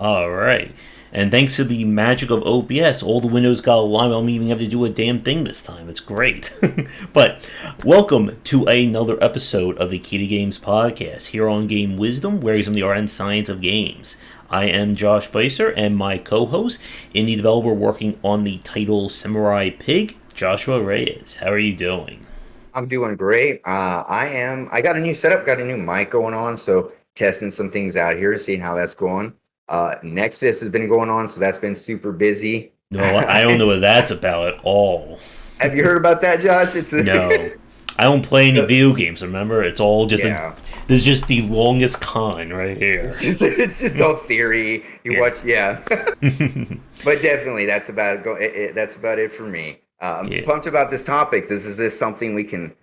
All right. And thanks to the magic of OBS, all the windows got aligned. I don't even have to do a damn thing this time. It's great. But welcome to another episode of the Key to Games podcast here on Game Wisdom, where some of the art and science of games. I am Josh Placer, and my co-host, indie developer working on the title Samurai Pig, Joshua Reyes. How are you doing? I'm doing great. I got a new setup, got a new mic going on, so testing some things out here, seeing how that's going. Nextfest has been going on, so that's been super busy. No, I don't know Have what that's about at all. you heard about that, Josh? No. I don't play any video games, remember? It's all just a. Yeah. This is just the longest con right here. It's just all theory. You Yeah. watch, yeah. But definitely, that's about it. That's about it for me. I'm Yeah. pumped about this topic. This something we can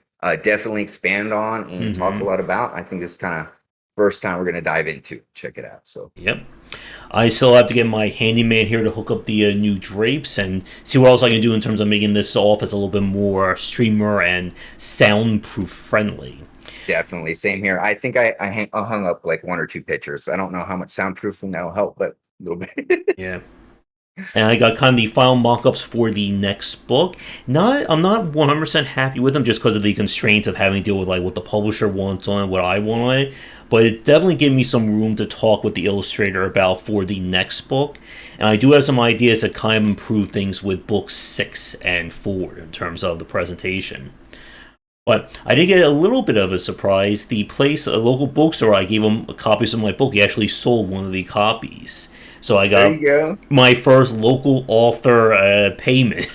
definitely expand on and talk a hmm lot about. I think this is kind of first time we're going to dive into. Check it out. So Yep. I still have to get my handyman here to hook up the new drapes and see what else I can do in terms of making this office a little bit more streamer and soundproof friendly. definitely, same here. I think I hung up like one or two pictures. I don't know how much soundproofing that'll help, but a little bit. Yeah. And I got kind of the final mock-ups for the next book. I'm not 100% happy with them just because of the constraints of having to deal with like what the publisher wants on it, what I want on it. But it definitely gave me some room to talk with the illustrator about for the next book. And I do have some ideas to kind of improve things with books 6 and forward in terms of the presentation. But I did get a little bit of a surprise. The place, a local bookstore, I gave him copies of my book. He actually sold one of the copies. So I There got you go. my first local author payment.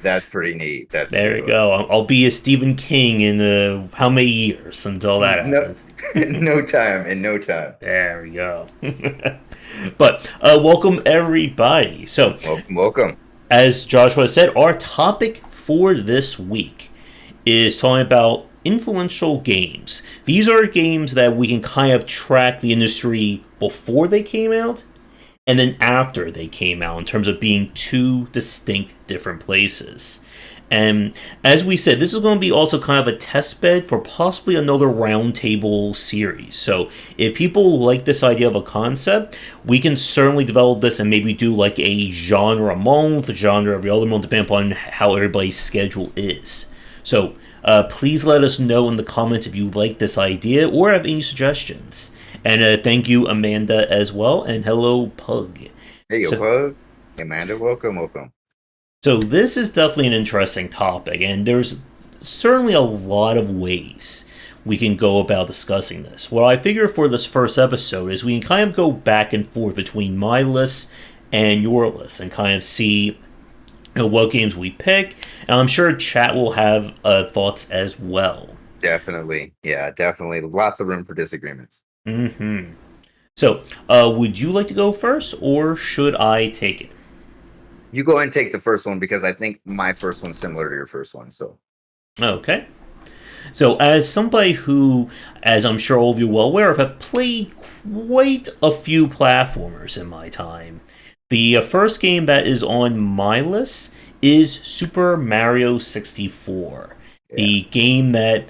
That's pretty neat. That's a There good you one. go. I'll be a Stephen King in how many years until that No, happens? no time in no time. There we go. But welcome everybody. So, Welcome, welcome. as Joshua said, our topic for this week is talking about influential games. These are games that we can kind of track the industry before they came out and then after they came out in terms of being two distinct different places. And as we said, this is going to be also kind of a test bed for possibly another roundtable series. So if people like this idea of a concept, we can certainly develop this and maybe do like a genre month, a genre every other month, depending upon how everybody's schedule is. So please let us know in the comments if you like this idea or have any suggestions. And thank you, Amanda, as well. And hello, Pug. Hey, yo, So, Pug. Amanda, welcome, welcome. so this is definitely an interesting topic, and there's certainly a lot of ways we can go about discussing this. What I figure for this first episode is we can kind of go back and forth between my list and your list and kind of see what games we pick. And I'm sure chat will have thoughts as well. Definitely. Yeah, definitely. Lots of room for disagreements. hmm So, would you like to go first, or should I take it? You go ahead and take the first one because I think my first one's similar to your first one. So, Okay. So, as somebody who, as I'm sure all of you are well aware of, have played quite a few platformers in my time, the first game that is on my list is Super Mario 64. yeah, The game that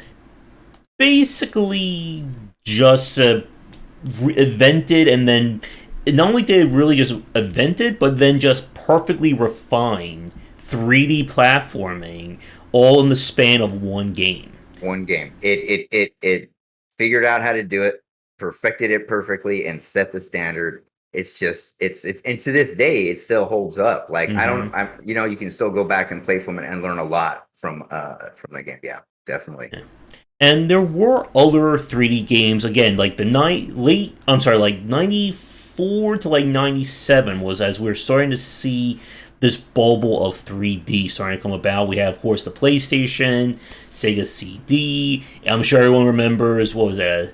basically just invented and then not only did it really just invent it, but then just perfectly refined 3D platforming all in the span of one game. one game. It figured out how to do it, perfected it perfectly, and set the standard. It's just it's and to this day it still holds up. Like I hmm don't I'm you can still go back and play from it and learn a lot from the game. Yeah, definitely. And there were other 3D games again, like the late. I'm sorry, like 94 to like 97 was as we were starting to see this bubble of 3D starting to come about. We have, of course, the PlayStation, Sega CD. I'm sure everyone remembers what was that,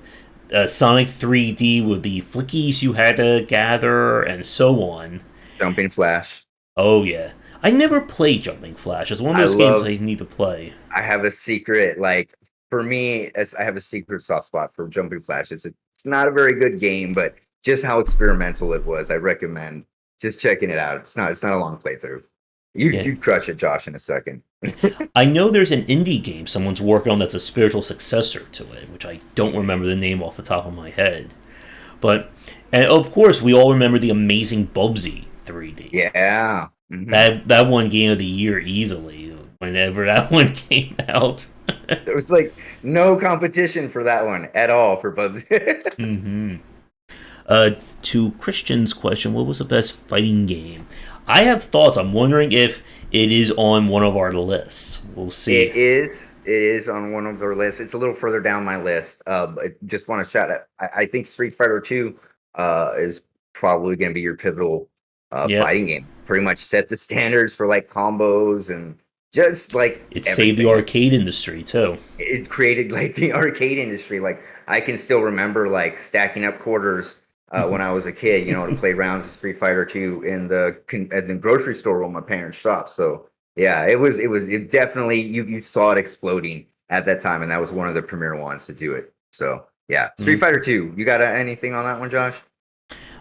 Sonic 3D with the flickies you had to gather and so on. Jumping Flash. Oh yeah, I never played Jumping Flash. It's one of I those games I love need to play. I have a secret, like for me, as I have a secret soft spot for Jumping Flash. It's not a very good game, but just how experimental it was, I recommend just checking it out. It's not a long playthrough. Yeah. You'd crush it, Josh, in a second. I know there's an indie game someone's working on that's a spiritual successor to it, which I don't remember the name off the top of my head. But And of course, we all remember the amazing Bubsy 3D. Yeah. That won Game of the Year easily whenever that one came out. There was like no competition for that one at all for Bubsy. hmm Uh, to Christian's question, what was the best fighting game? I have thoughts. I'm wondering if it is on one of our lists. We'll see. It is. It is on one of their lists. It's a little further down my list. But just want to shout out. I think Street Fighter Two is probably going to be your pivotal Yep. fighting game. Pretty much set the standards for like combos and just like It saved the everything. arcade industry too. It created like the arcade industry. Like I can still remember like stacking up quarters when I was a kid, to play rounds of Street Fighter 2 in the grocery store when my parents shopped. So yeah, it definitely you saw it exploding at that time, and that was one of the premier ones to do it. So yeah, Street Fighter 2. You got anything on that one, Josh?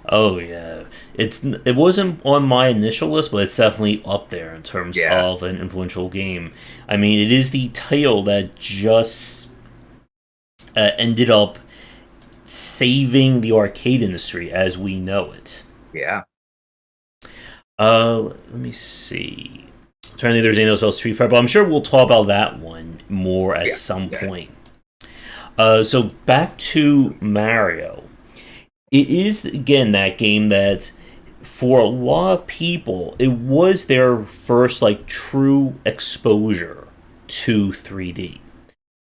Oh yeah, it wasn't on my initial list, but it's definitely up there in terms Yeah, of an influential game. I mean, it is the title that just ended up saving the arcade industry as we know it. yeah, Let me see. I'm trying to think if there's anything else about Street Fighter, but I'm sure we'll talk about that one more at yeah, some yeah, point. So back to Mario. It is again that game that for a lot of people it was their first like true exposure to 3D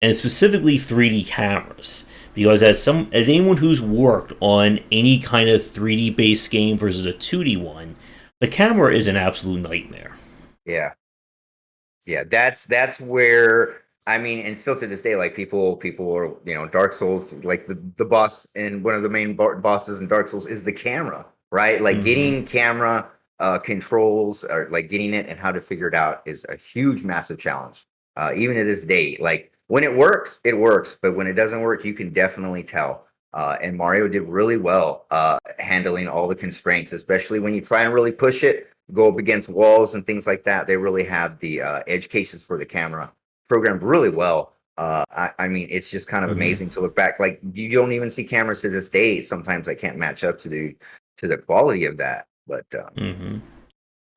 and specifically 3D cameras because as anyone who's worked on any kind of 3D based game versus a 2D one, the camera is an absolute nightmare. yeah. Yeah, that's where I mean, and still to this day, like people are Dark Souls, like the boss and one of the main bosses in Dark Souls is the camera, right? Like hmm getting camera controls or like getting it and how to figure it out is a huge, massive challenge. Even to this day, like when it works, but when it doesn't work, you can definitely tell. And Mario did really well handling all the constraints, especially when you try and really push it go up against walls and things like that. They really have the edge cases for the camera programmed really well. I mean, it's just kind of hmm amazing to look back. Like you don't even see cameras to this day. Sometimes I can't match up to the quality of that. But hmm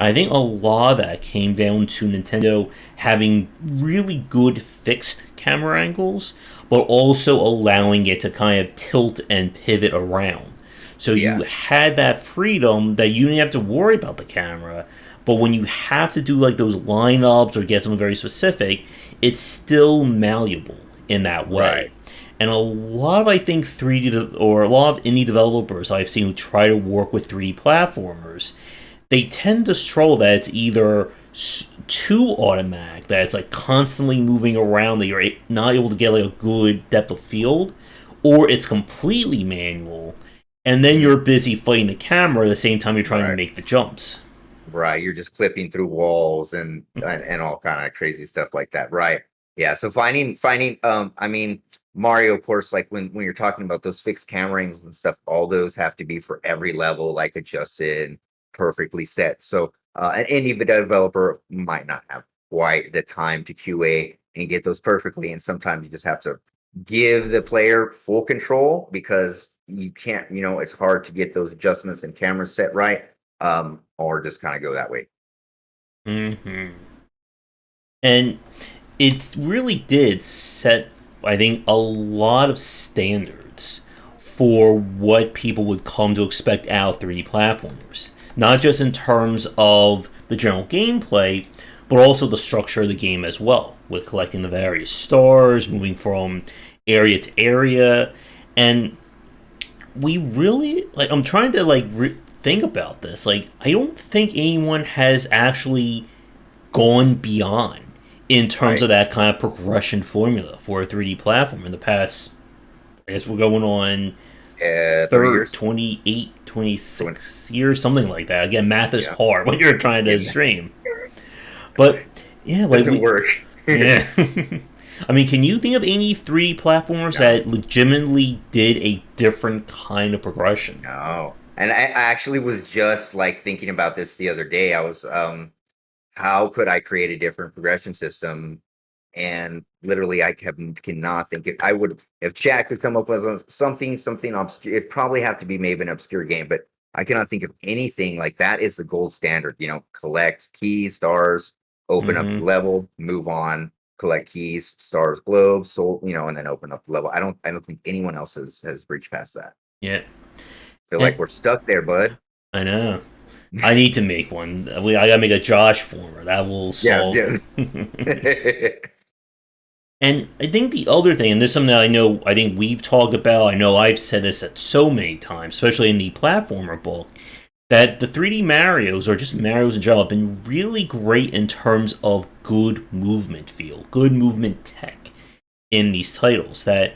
I think a lot of that came down to Nintendo having really good fixed camera angles, but also allowing it to kind of tilt and pivot around. So yeah, you had that freedom that you didn't have to worry about the camera, but when you have to do like those lineups or get something very specific, it's still malleable in that way. right, And a lot of I think 3D or a lot of indie developers I've seen who try to work with 3D platformers they tend to struggle that it's either too automatic, that it's like constantly moving around, that you're not able to get like a good depth of field, or it's completely manual, and then mhm, you're busy fighting the camera at the same time you're trying to right, make the jumps. right. You're just clipping through walls and all kind of crazy stuff like that, right? Yeah. So finding I mean Mario, of course, like when you're talking about those fixed camera angles and stuff, all those have to be for every level, like adjusted and perfectly set. So an indie developer might not have quite the time to QA and get those perfectly, and sometimes you just have to give the player full control because you can't, it's hard to get those adjustments and cameras set right, or just kind of go that way. hmm And it really did set, I think, a lot of standards for what people would come to expect out of 3D platformers. Not just in terms of the general gameplay, but also the structure of the game as well, with collecting the various stars, moving from area to area, and we really like. I'm trying to think about this. Like, I don't think anyone has actually gone beyond in terms Right. of that kind of progression formula for a 3D platform in the past. I guess we're going on 30 third years. 28, Twen- 26 years, something like that. Again, math is Yeah. hard when you're trying to Yeah. stream, but yeah, like Doesn't we work. yeah. I mean, can you think of any 3D platformers No, that legitimately did a different kind of progression? no. And I actually was just like thinking about this the other day. I was how could I create a different progression system? And literally, cannot think. If chat could come up with something obscure, it'd probably have to be maybe an obscure game, but I cannot think of anything like that. Is the gold standard. Collect keys, stars, open up the Mm-hmm. level, move on, collect keys, stars, globes, soul, and then open up the level. I don't think anyone else has reached past that. Yeah. Feel like And we're stuck there, bud. I know. I need to make one. I gotta make a Josh former. That will Yeah, solve. yeah. And I think the other thing, and this is something that I think we've talked about, I know I've said this at so many times, especially in the platformer book, that the 3D Marios, or just Marios in general, have been really great in terms of good movement feel, good movement tech in these titles. That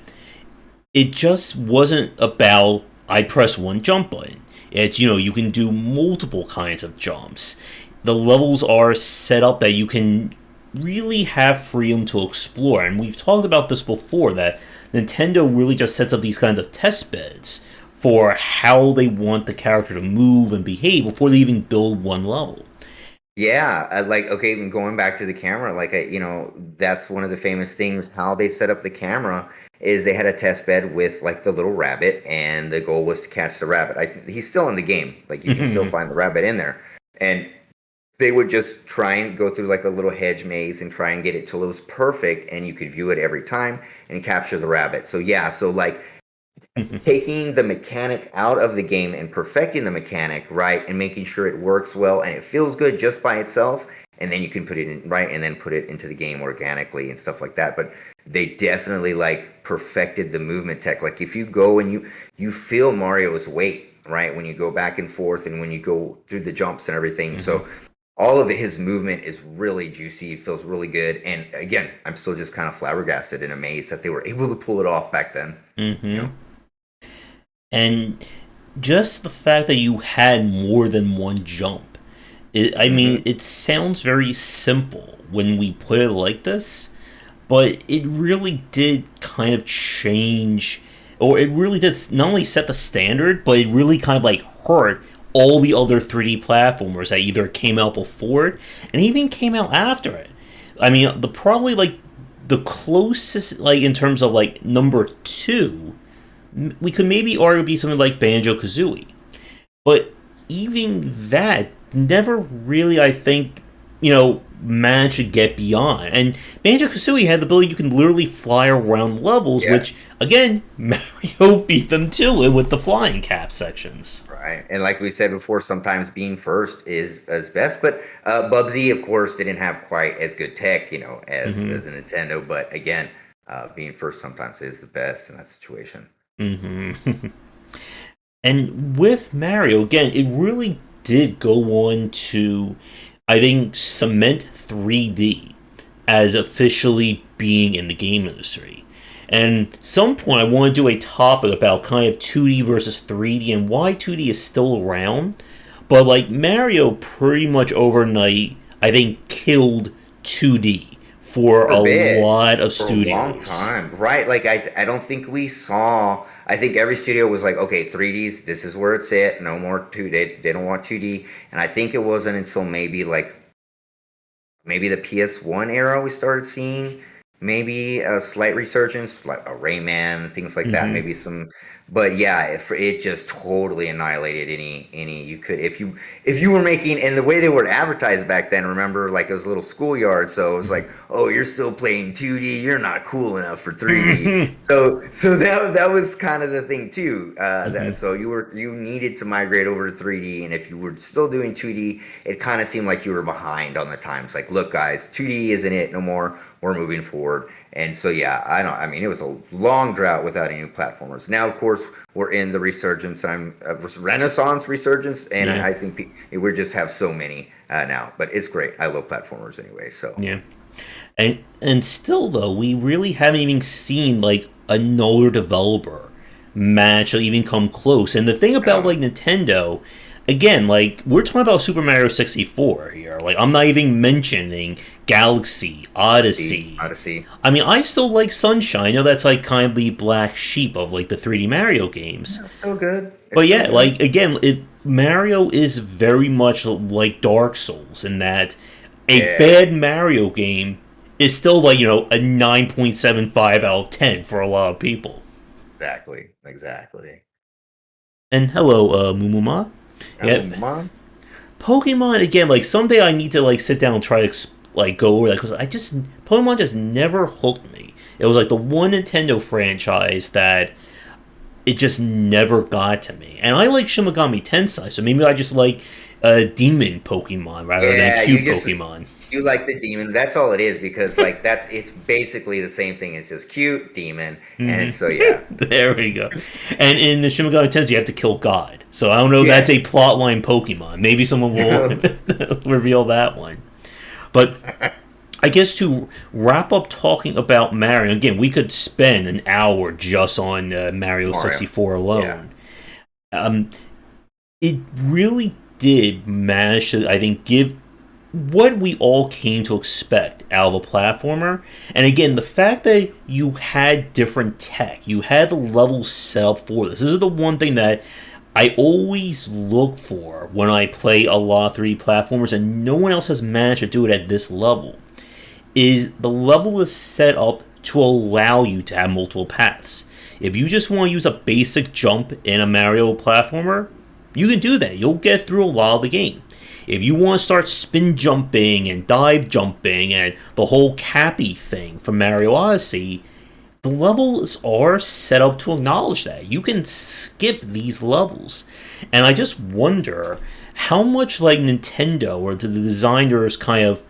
it just wasn't about, I press one jump button. It's, you can do multiple kinds of jumps. The levels are set up that you can really have freedom to explore. And we've talked about this before, that Nintendo really just sets up these kinds of test beds for how they want the character to move and behave before they even build one level. Yeah, like okay, even going back to the camera, like that's one of the famous things. How they set up the camera is they had a test bed with like the little rabbit, and the goal was to catch the rabbit. He's still in the game, like you can still find the rabbit in there, and they would just try and go through like a little hedge maze and try and get it till it was perfect, and you could view it every time and capture the rabbit. So yeah, so like taking the mechanic out of the game and perfecting the mechanic, right, and making sure it works well and it feels good just by itself, and then you can put it in, right, and then put it into the game organically and stuff like that. But they definitely like perfected the movement tech. Like if you go and you feel Mario's weight, right, when you go back and forth and when you go through the jumps and everything. So all of his movement is really juicy, feels really good. And again, I'm still just kind of flabbergasted and amazed that they were able to pull it off back then. And just the fact that you had more than one jump. I mean, it sounds very simple when we put it like this, but it really did kind of change, or it really did not only set the standard, but it really kind of like hurt all the other 3D platformers that either came out before it and even came out after it. I mean, probably like the closest, like in terms of like number two, we could maybe argue be something like Banjo-Kazooie. But even that never really, I think, managed to get beyond. And Banjo-Kazooie had the ability you can literally fly around levels, which, again, Mario beat them to it with the flying cap sections. Right. And like we said before, sometimes being first is best. But Bubsy, of course, didn't have quite as good tech, as a Nintendo. But again, being first sometimes is the best in that situation. And with Mario, again, it really did go on to, I think, cement 3D as officially being in the game industry. And at some point, I want to do a topic about kind of 2D versus 3D and why 2D is still around. But like Mario, pretty much overnight, I think killed 2D for a lot of studios. For a long time, right? Like I don't think we saw. I think every studio was like, okay, 3Ds, this is where it's at. No more 2D. They don't want 2D. And I think it wasn't until maybe the PS1 era we started seeing maybe a slight resurgence, like a Rayman, things like that. Maybe some, but yeah, it just totally annihilated any you could if you were making, and the way they were advertised back then. Remember, like it was a little schoolyard, so it was like, oh, you're still playing 2D, you're not cool enough for 3D. so that was kind of the thing too. So you needed to migrate over to 3D, and if you were still doing 2D, it kind of seemed like you were behind on the times. Like, look, guys, 2D isn't it no more. We're moving forward. And so, yeah, I mean, it was a long drought without any new platformers. Now, of course, we're in the resurgence. Renaissance resurgence, and I think we just have so many now. But it's great. I love platformers anyway. So yeah, and still though, we really haven't even seen like another developer match or even come close. And the thing about like Nintendo, again, like we're talking about Super Mario 64 here. Like I'm not even mentioning Galaxy, Odyssey. I mean, I still like Sunshine. I know that's like kind of the black sheep of like the 3D Mario games. It's still good. But yeah, like again, Mario is very much like Dark Souls in that a bad Mario game is still like, a 9.75 out of 10 for a lot of people. Exactly. And hello, Mumuma. Oh, Yeah, mom. Pokemon again. Like someday I need to like sit down and try to like go over that because Pokemon just never hooked me. It was like the one Nintendo franchise that it just never got to me. And I like Shin Megami Tensei, so maybe I just like demon Pokemon rather than Yeah, cute Pokemon. you like the demon. That's all it is because like it's basically the same thing. It's just cute demon, and so Mm-hmm. yeah, There we go. And in the Shin Megami Tensei, you have to kill God. So I don't know if yeah. that's a plotline Pokemon. Maybe someone will reveal that one. But I guess to wrap up talking about Mario, again, we could spend an hour just on Mario Mario. 64 Yeah. alone. Um, it really did manage to, I think, give what we all came to expect out of a platformer. And again, the fact that you had different tech, you had the levels set up for this. This is the one thing that I always look for when I play a lot of 3D platformers, and no one else has managed to do it at this level. Is the level is set up to allow you to have multiple paths. If you just want to use a basic jump in a Mario platformer, you can do that. You'll get through a lot of the game. If you want to start spin jumping and dive jumping and the whole Cappy thing from Mario Odyssey, the levels are set up to acknowledge that. You can skip these levels. And I just wonder how much like Nintendo or the designers kind of,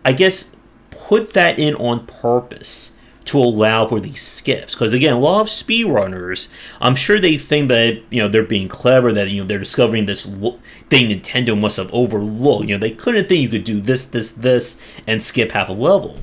I guess, put that in on purpose to allow for these skips. Because again, a lot of speedrunners, I'm sure they think that they're being clever, that they're discovering this thing Nintendo must have overlooked. They couldn't think you could do this, and skip half a level.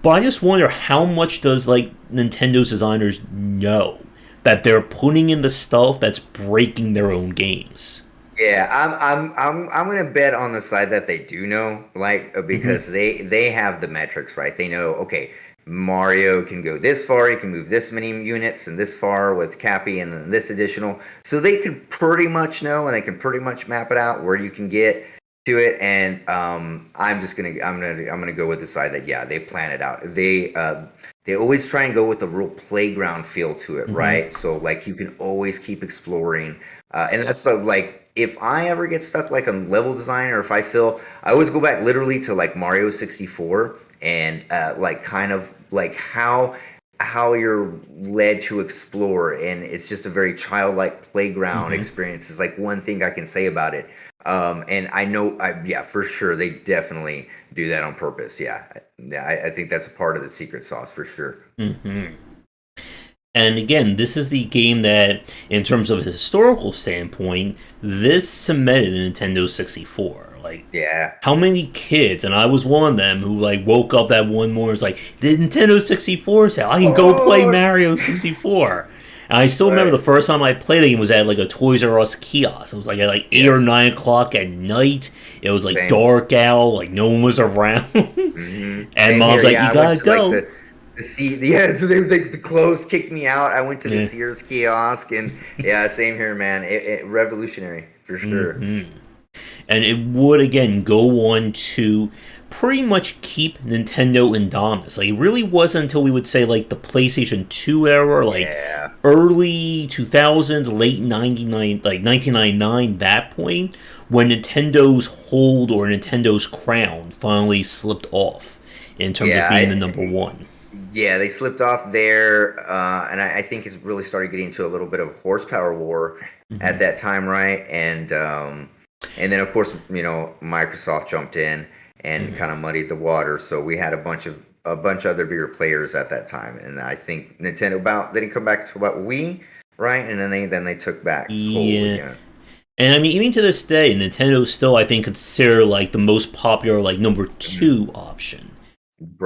But I just wonder how much does like Nintendo's designers know that they're putting in the stuff that's breaking their own games. Yeah, I'm gonna bet on the side that they do know, like Mm-hmm. because they have the metrics right. They know, okay, Mario can go this far, he can move this many units and this far with Cappy and then this additional. So they can pretty much know and they can pretty much map it out where you can get to it. And I'm gonna go with the side that yeah, they plan it out. They always try and go with the real playground feel to it, Mm-hmm. right? So like you can always keep exploring. And that's like if I ever get stuck like on level design or if I feel I always go back literally to like Mario 64 and like kind of like how you're led to explore and it's just a very childlike playground Mm-hmm. experience is like one thing I can say about it. And I know yeah for sure they definitely do that on purpose. Yeah, I think that's a part of the secret sauce for sure. Mm-hmm. And again, this is the game that, in terms of a historical standpoint, this cemented the Nintendo 64. Like, Yeah. how many kids, and I was one of them, who like woke up that one morning and was like, the Nintendo 64 is out. I can go play Oh, Mario 64. And I still remember right. the first time I played the game was at like a Toys R Us kiosk. It was like at like 8 or 9 o'clock at night. It was like Same. dark out, like no one was around. And Same mom's here. like, Yeah, you I went gotta to like go. the yeah. So the clothes kicked me out. I went to the Yeah. Sears kiosk, and yeah, same here, man. It revolutionary for sure. Hmm. And it would again go on to pretty much keep Nintendo in dominance. Like it really wasn't until we would say like the PlayStation 2 era, like Yeah, early 2000s, late 99, like 1999, that point when Nintendo's hold or Nintendo's crown finally slipped off in terms of yeah, being the number one. yeah. They slipped off there, and I think it's really started getting into a little bit of horsepower war at Hmm. that time, right? And then of course Microsoft jumped in and Hmm. kind of muddied the water. So we had a bunch of other bigger players at that time, and I think Nintendo about they didn't come back to about Wii, right? And then they took back hold Yeah. again. And I mean, even to this day, Nintendo's still, I think, considered like the most popular, like number Mhm. two option.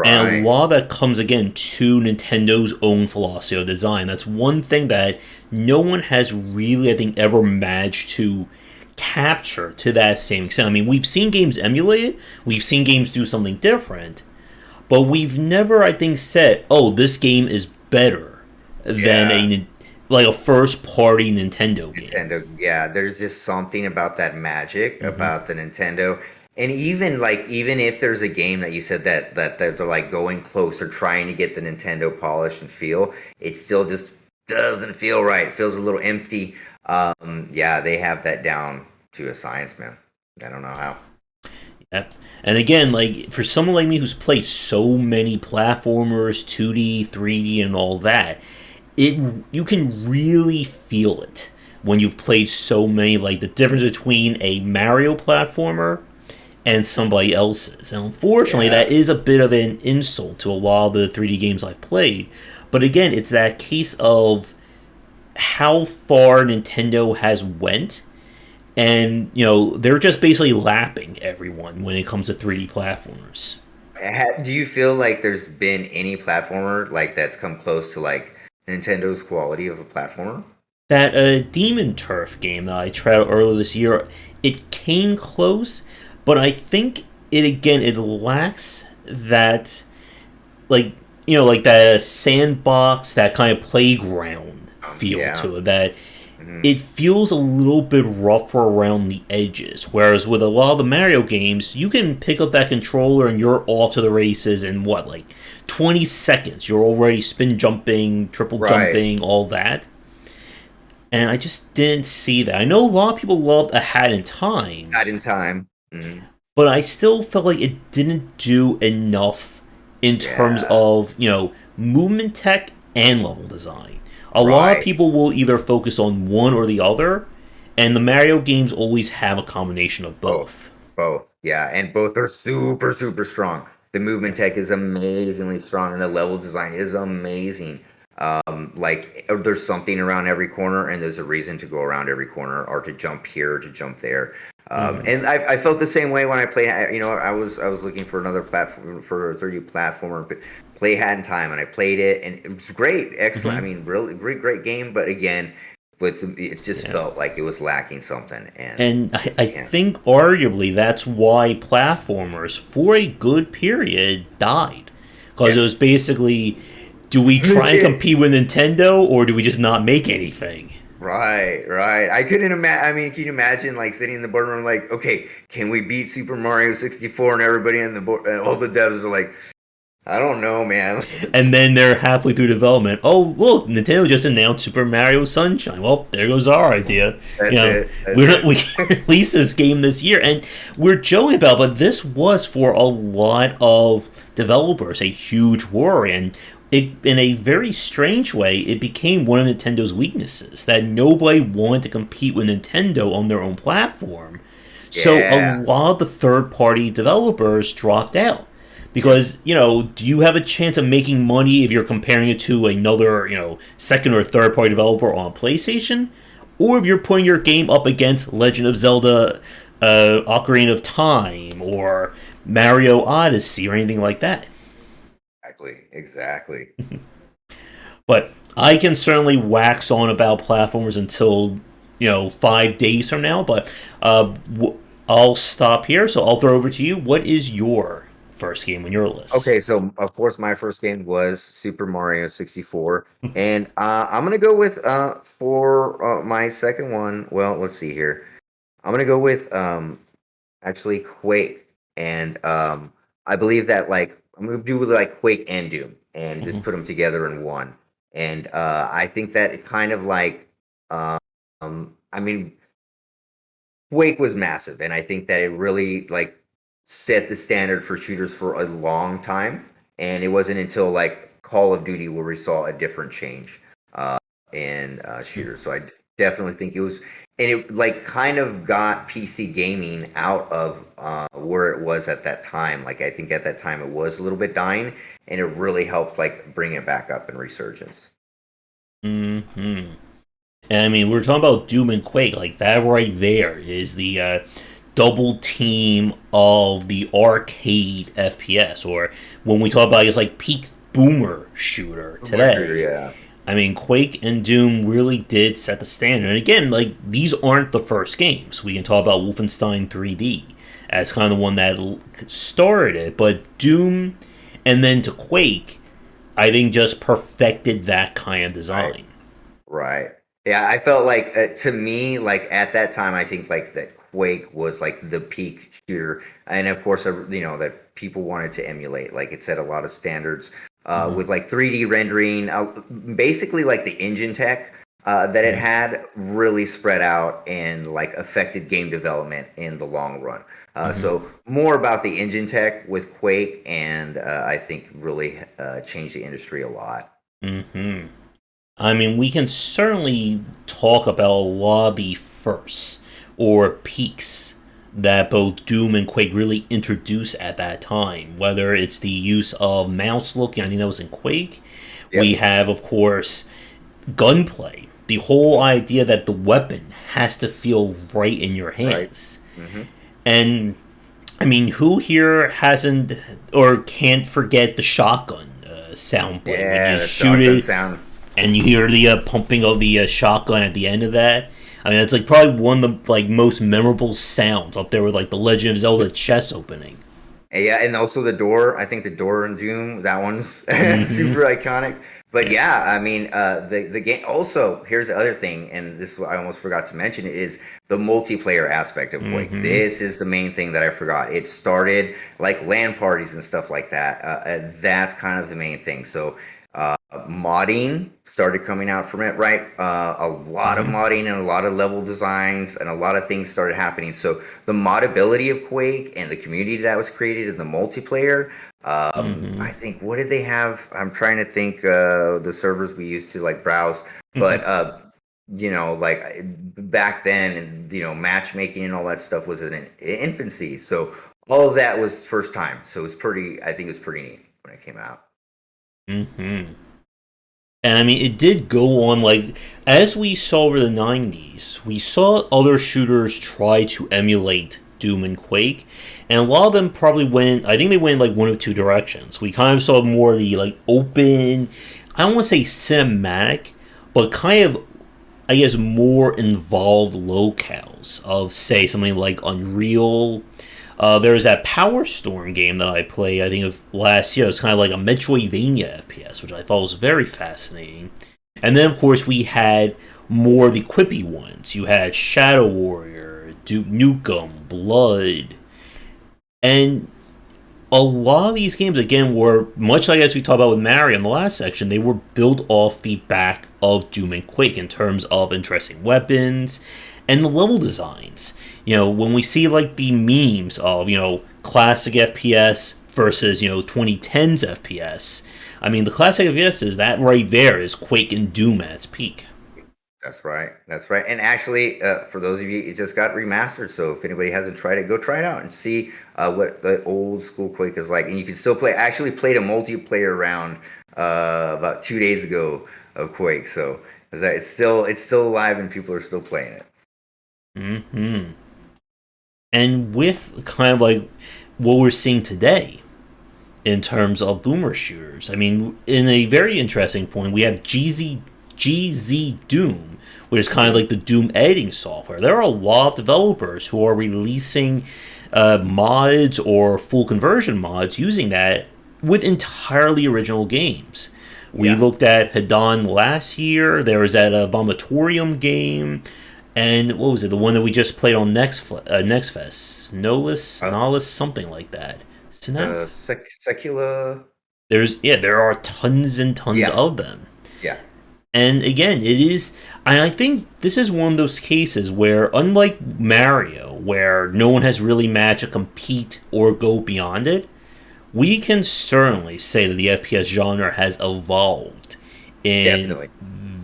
And a Right. lot of that comes again to Nintendo's own philosophy of design. That's one thing that no one has really, I think, ever managed to capture to that same extent. I mean, we've seen games emulate it, we've seen games do something different, but we've never, I think, said, "Oh, this game is better than Yeah. like a first party Nintendo game." Nintendo, yeah, there's just something about that magic Hmm. about the Nintendo. And even if there's a game that you said that they're like going close or trying to get the Nintendo polish and feel, it still just doesn't feel right. It feels a little empty. Yeah, they have that down to a science, man. I don't know how. Yeah. And again, like for someone like me who's played so many platformers, 2D, 3D, and all that, it you can really feel it when you've played so many. Like the difference between a Mario platformer and somebody else's. And unfortunately, Yeah, that is a bit of an insult to a lot of the 3D games I've played. But again, it's that case of how far Nintendo has went, and they're just basically lapping everyone when it comes to 3D platformers. Do you feel like there's been any platformer like that's come close to like Nintendo's quality of a platformer? That Demon Turf game that I tried out earlier this year, it came close, but I think it lacks that, like like that sandbox, that kind of playground feel Yeah. to it. That Hmm. it feels a little bit rougher around the edges. Whereas with a lot of the Mario games, you can pick up that controller and you're off to the races in what, like 20 seconds. You're already spin jumping, triple Right. jumping, all that. And I just didn't see that. I know a lot of people loved A Hat in Time, Not in time. Hmm. but I still felt like it didn't do enough in terms Yeah. of, movement tech and level design. A lot of Right. people will either focus on one or the other, and the Mario games always have a combination of Both. both. Both. Yeah. And both are super, super strong. The movement tech is amazingly strong and the level design is amazing. Like there's something around every corner and there's a reason to go around every corner or to jump here or to jump there. Hmm. And I felt the same way when I played. I was looking for another platform for a 3D platformer, but play Hat in Time, and I played it, and it was great, excellent. I Hmm. mean, really great game. But again, it just Yeah. felt like it was lacking something, and And I, just I can't. think arguably that's why platformers, for a good period, died. Because Yeah, it was basically, do we try and legit. compete with Nintendo, or do we just not make anything? Right, right. I couldn't imagine. I mean, can you imagine like sitting in the boardroom, like, okay, can we beat Super Mario 64? And everybody in the board, and all the devs are like, I don't know, man. And then they're halfway through development. Oh, look, Nintendo just announced Super Mario Sunshine. Well, there goes our idea. You That's know, it. That's it. we released this game this year, and we're joking about, it, but this was for a lot of developers a huge worry, and in a very strange way, it became one of Nintendo's weaknesses that nobody wanted to compete with Nintendo on their own platform. So a Yeah. lot of the third party developers dropped out Yep. because do you have a chance of making money if you're comparing it to another second or third party developer on PlayStation, or if you're putting your game up against Legend of Zelda, Ocarina of Time, or Mario Odyssey, or anything like that? Exactly. Exactly. But I can certainly wax on about platformers until 5 days from now. But I'll stop here. So I'll throw over to you. What is your first game on your list? Okay, so of course my first game was Super Mario 64, and I'm gonna go with for my second one. Well, let's see here. I'm gonna go with actually Quake, and I believe that like I'm gonna do like Quake and Doom, and just Mhm. put them together in one. And I think that it kind of like I mean Quake was massive, and I think that it really like set the standard for shooters for a long time. And it wasn't until like Call of Duty where we saw a different change in shooters. So definitely think it was, and it like kind of got PC gaming out of where it was at that time. Like I think at that time it was a little bit dying, and it really helped like bring it back up in resurgence. Mhm. And I mean, we're talking about Doom and Quake. Like that right there is the double team of the arcade FPS, or when we talk about it's like peak boomer shooter More shooter, today. yeah. I mean, Quake and Doom really did set the standard. And again, like these aren't the first games. We can talk about Wolfenstein 3D as kind of the one that started it, but Doom and then to Quake, I think just perfected that kind of Right. design. Right. Yeah, I felt like to me, like at that time, I think like that Quake was like the peak shooter, and of course, that people wanted to emulate. Like it set a lot of standards Hmm. with like 3D rendering, basically like the engine tech that it had really spread out and like affected game development in the long run. Hmm. So more about the engine tech with Quake, and I think really changed the industry a lot. Hmm. I mean, we can certainly talk about a lot of the firsts or peaks that both Doom and Quake really introduced at that time. Whether it's the use of mouse looking, I think that was in Quake. We Yep. have, of course, gunplay. The whole idea that the weapon has to feel right in your Right. hands. Hmm. And, I mean, who here hasn't or can't forget the shotgun soundbite when Yeah, you the shoot shotgun it sound. and you hear the pumping of the shotgun at the end of that. I mean, that's like probably one of the like most memorable sounds up there with like the Legend of Zelda chest opening. Yeah, and also the door. I think the door in Doom, that one's Hmm. super iconic. But Yeah. yeah, I mean, the game. Also, here's the other thing, and this is what I almost forgot to mention is the multiplayer aspect of Quake. Hmm. This is the main thing that I forgot. It started like LAN parties and stuff like that. And that's kind of the main thing. So modding started coming out from it, right? A lot of Hmm. modding and a lot of level designs and a lot of things started happening. So the moddability of Quake and the community that was created in the multiplayer. Hmm. I think what did they have? I'm trying to think the servers we used to like browse, but like back then, and matchmaking and all that stuff was in infancy. So all of that was first time. So it was pretty. I think it was pretty neat when it came out. Hmm. And I mean, it did go on like as we saw over the '90s. We saw other shooters try to emulate Doom and Quake, and a lot of them probably went. I think they went like one of two directions. We kind of saw more of the like open. I don't want to say cinematic, but kind of I guess more involved locales of say something like Unreal. There was that Power Storm game that I played, I think, of last year. It was kind of like a Metroidvania FPS, which I thought was very fascinating. And then, of course, we had more of the quippy ones. You had Shadow Warrior, Duke Nukem, Blood, and a lot of these games, again, were much like as we talked about with Mario in the last section. They were built off the back of Doom and Quake in terms of interesting weapons and the level designs. When we see like the memes of classic FPS versus 2010s FPS. I mean, the classic FPS is that right there is Quake and Doom at its peak. That's right. That's right. And actually, for those of you, it just got remastered. So if anybody hasn't tried it, go try it out and see what the old school Quake is like. And you can still play. I actually played a multiplayer round about 2 days ago of Quake. So it's still alive and people are still playing it. Hmm. And with kind of like what we're seeing today, in terms of boomer shooters. I mean, in a very interesting point, we have GZ Doom, which is kind of like the Doom editing software. There are a lot of developers who are releasing mods or full conversion mods using that with entirely original games. We Yeah. looked at Hedon last year. There was that Vomitorium game. And what was it? The one that we just played on Next Fest, Uh, Nolus, something like that. Snap. Secula. There are tons and tons Yeah. of them. Yeah. And again, it is and I think this is one of those cases where unlike Mario, where no one has really managed to compete or go beyond it, we can certainly say that the FPS genre has evolved in Definitely.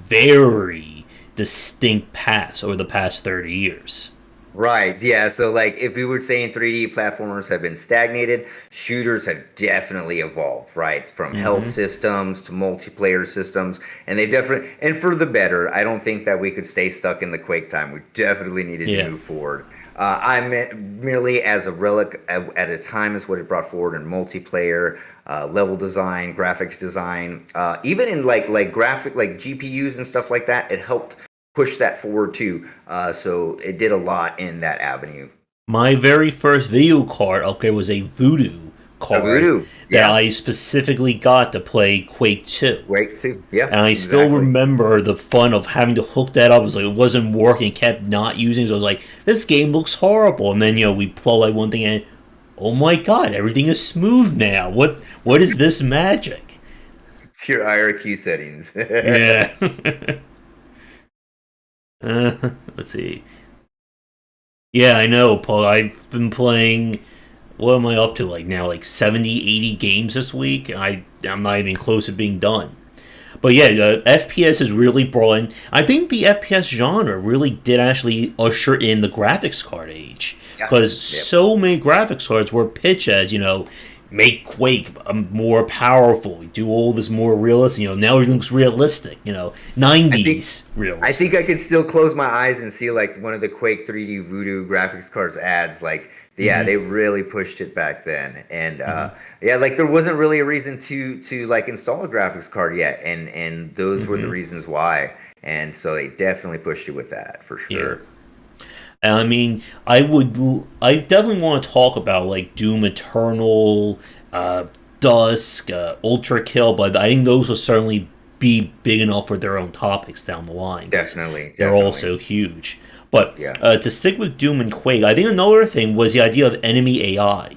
very distinct paths over the past 30 years. Right. Yeah. So, like, if we were saying 3D platformers have been stagnated, shooters have definitely evolved, right? From health Hmm. systems to multiplayer systems. And they definitely, and for the better, I don't think that we could stay stuck in the Quake time. We definitely needed to Yeah. move forward. I meant merely as a relic at a time is what it brought forward in multiplayer, level design, graphics design, even in like graphic, like GPUs and stuff like that. It helped push that forward too. So it did a lot in that avenue. My very first video card upgrade was a Voodoo A card Voodoo. that Yeah. I specifically got to play Quake 2. Quake 2. Yeah, And I still exactly. remember the fun of having to hook that up. It was like it wasn't working, kept not using it. So I was like, this game looks horrible. And then, we pull like one thing and oh my god, everything is smooth now. What is this magic? It's your IRQ settings. Yeah. Let's see. Yeah, I know, Paul. I've been playing. What am I up to? Like now, like 70, 80 games this week. I'm not even close to being done. But yeah, FPS has really brought in. I think the FPS genre really did actually usher in the graphics card age Yeah. because Yep. so many graphics cards were pitched as make Quake more powerful, do all this more realistic. Now it looks realistic. I think 90s I realistic. think I could still close my eyes and see like one of the Quake 3D Voodoo graphics cards ads. Like, yeah, Hmm. they really pushed it back then, and Hmm. yeah, like there wasn't really a reason to like install a graphics card yet, and those were the Hmm. reasons why, and so they definitely pushed it with that for Yeah. sure. And I mean, I definitely want to talk about like Doom Eternal, uh, Dusk, Ultra Kill, but I think those will certainly be big enough for their own topics down the line because Definitely, they're definitely, also huge. But yeah, to stick with Doom and Quake, I think another thing was the idea of enemy AI.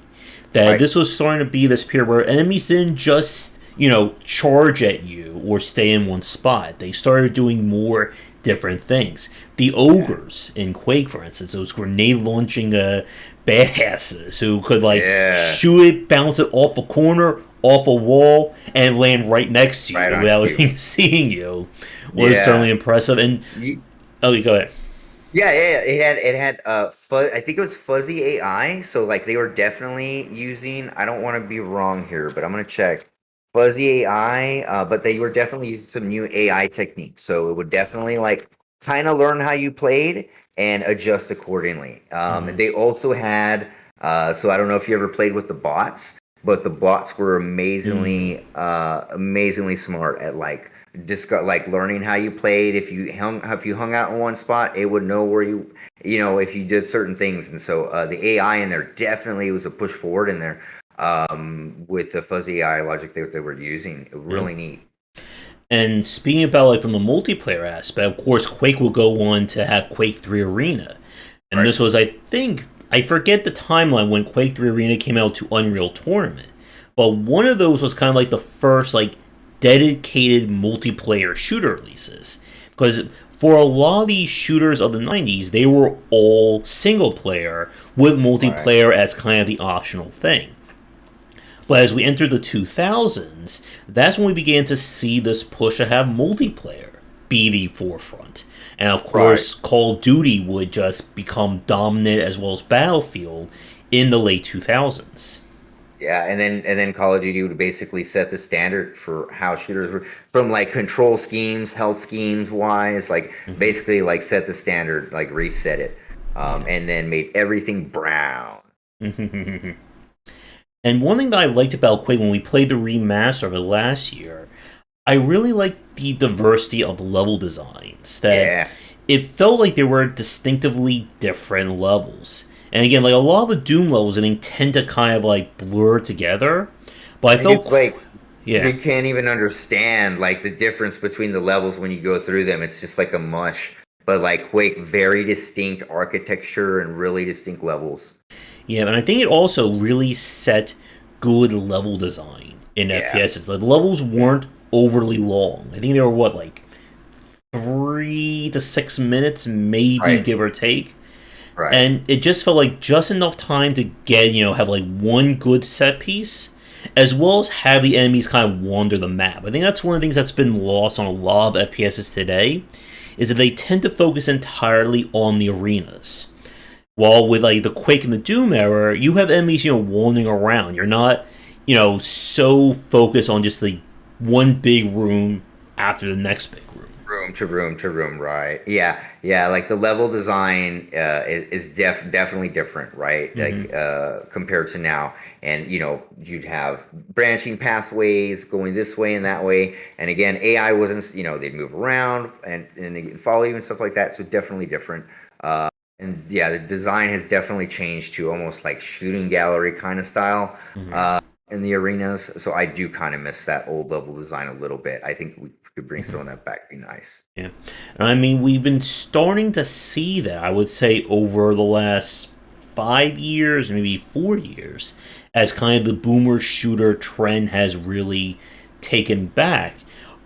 That right, this was starting to be this period where enemies didn't just charge at you or stay in one spot. They started doing more different things. The yeah, ogres in Quake, for instance, those grenade launching badasses who could like yeah, shoot it, bounce it off a corner, off a wall, and land right next to you right on without cue, even seeing you was certainly yeah. impressive. And oh, you go ahead. Yeah, yeah, yeah. It had I think it was fuzzy AI. So like they were definitely using, I don't want to be wrong here, but I'm gonna check. Fuzzy AI, but they were definitely using some new AI techniques. So it would definitely like kind of learn how you played and adjust accordingly. Hmm. They also had so I don't know if you ever played with the bots, but the bots were Mm. amazingly smart at like like learning how you played. If you hung out in one spot, it would know where if you did certain things. And so the AI in there definitely was a push forward in there with the fuzzy AI logic they were using. Yeah. Really neat. And speaking about like from the multiplayer aspect, of course, Quake will go on to have Quake 3 Arena, and Right. this was, I think, I forget the timeline when Quake 3 Arena came out to Unreal Tournament, but one of those was kind of like the first like dedicated multiplayer shooter releases because for a lot of these shooters of the 90s, they were all single player with Right. multiplayer as kind of the optional thing. But as we entered the 2000s, that's when we began to see this push to have multiplayer be the forefront. And of Right. course, Call of Duty would just become dominant as well as Battlefield in the late 2000s. Yeah, and then Call of Duty would basically set the standard for how shooters were from like control schemes, health schemes wise, like Hmm. basically like set the standard, like reset it, Yeah. and then made everything brown. And one thing that I liked about Quake when we played the remaster of it last year, I really liked the diversity of level designs. That Yeah, it felt like there were distinctively different levels. And again, like a lot of the Doom levels, I think tend to kind of like blur together. But I and felt, it's like yeah, you can't even understand like the difference between the levels when you go through them. It's just like a mush. But like Quake, very distinct architecture and really distinct levels. yeah, and I think it also really set good level design in Yeah, FPSs. The levels weren't overly long. I think they were what, like 3 to 6 minutes, maybe right, give or take. right. And it just felt like just enough time to get have like one good set piece as well as have the enemies kind of wander the map. I think that's one of the things that's been lost on a lot of FPSs today is that they tend to focus entirely on the arenas. While with like the Quake and the Doom era, you have enemies wandering around. You're not so focused on just the one big room after the next big room. Room to room to room, right? Yeah, yeah. Like the level design is definitely different, right? Hmm. Like compared to now, and you'd have branching pathways going this way and that way. And again, AI wasn't, they'd move around and they'd follow you and stuff like that. So definitely different. And yeah, the design has definitely changed to almost like shooting gallery kind of style. Hmm. in the arenas. So I do kind of miss that old level design a little bit. I think we could bring some of that back. Be nice. Yeah. I mean, we've been starting to see that, I would say, over the last 5 years, maybe 4 years, as kind of the boomer shooter trend has really taken back.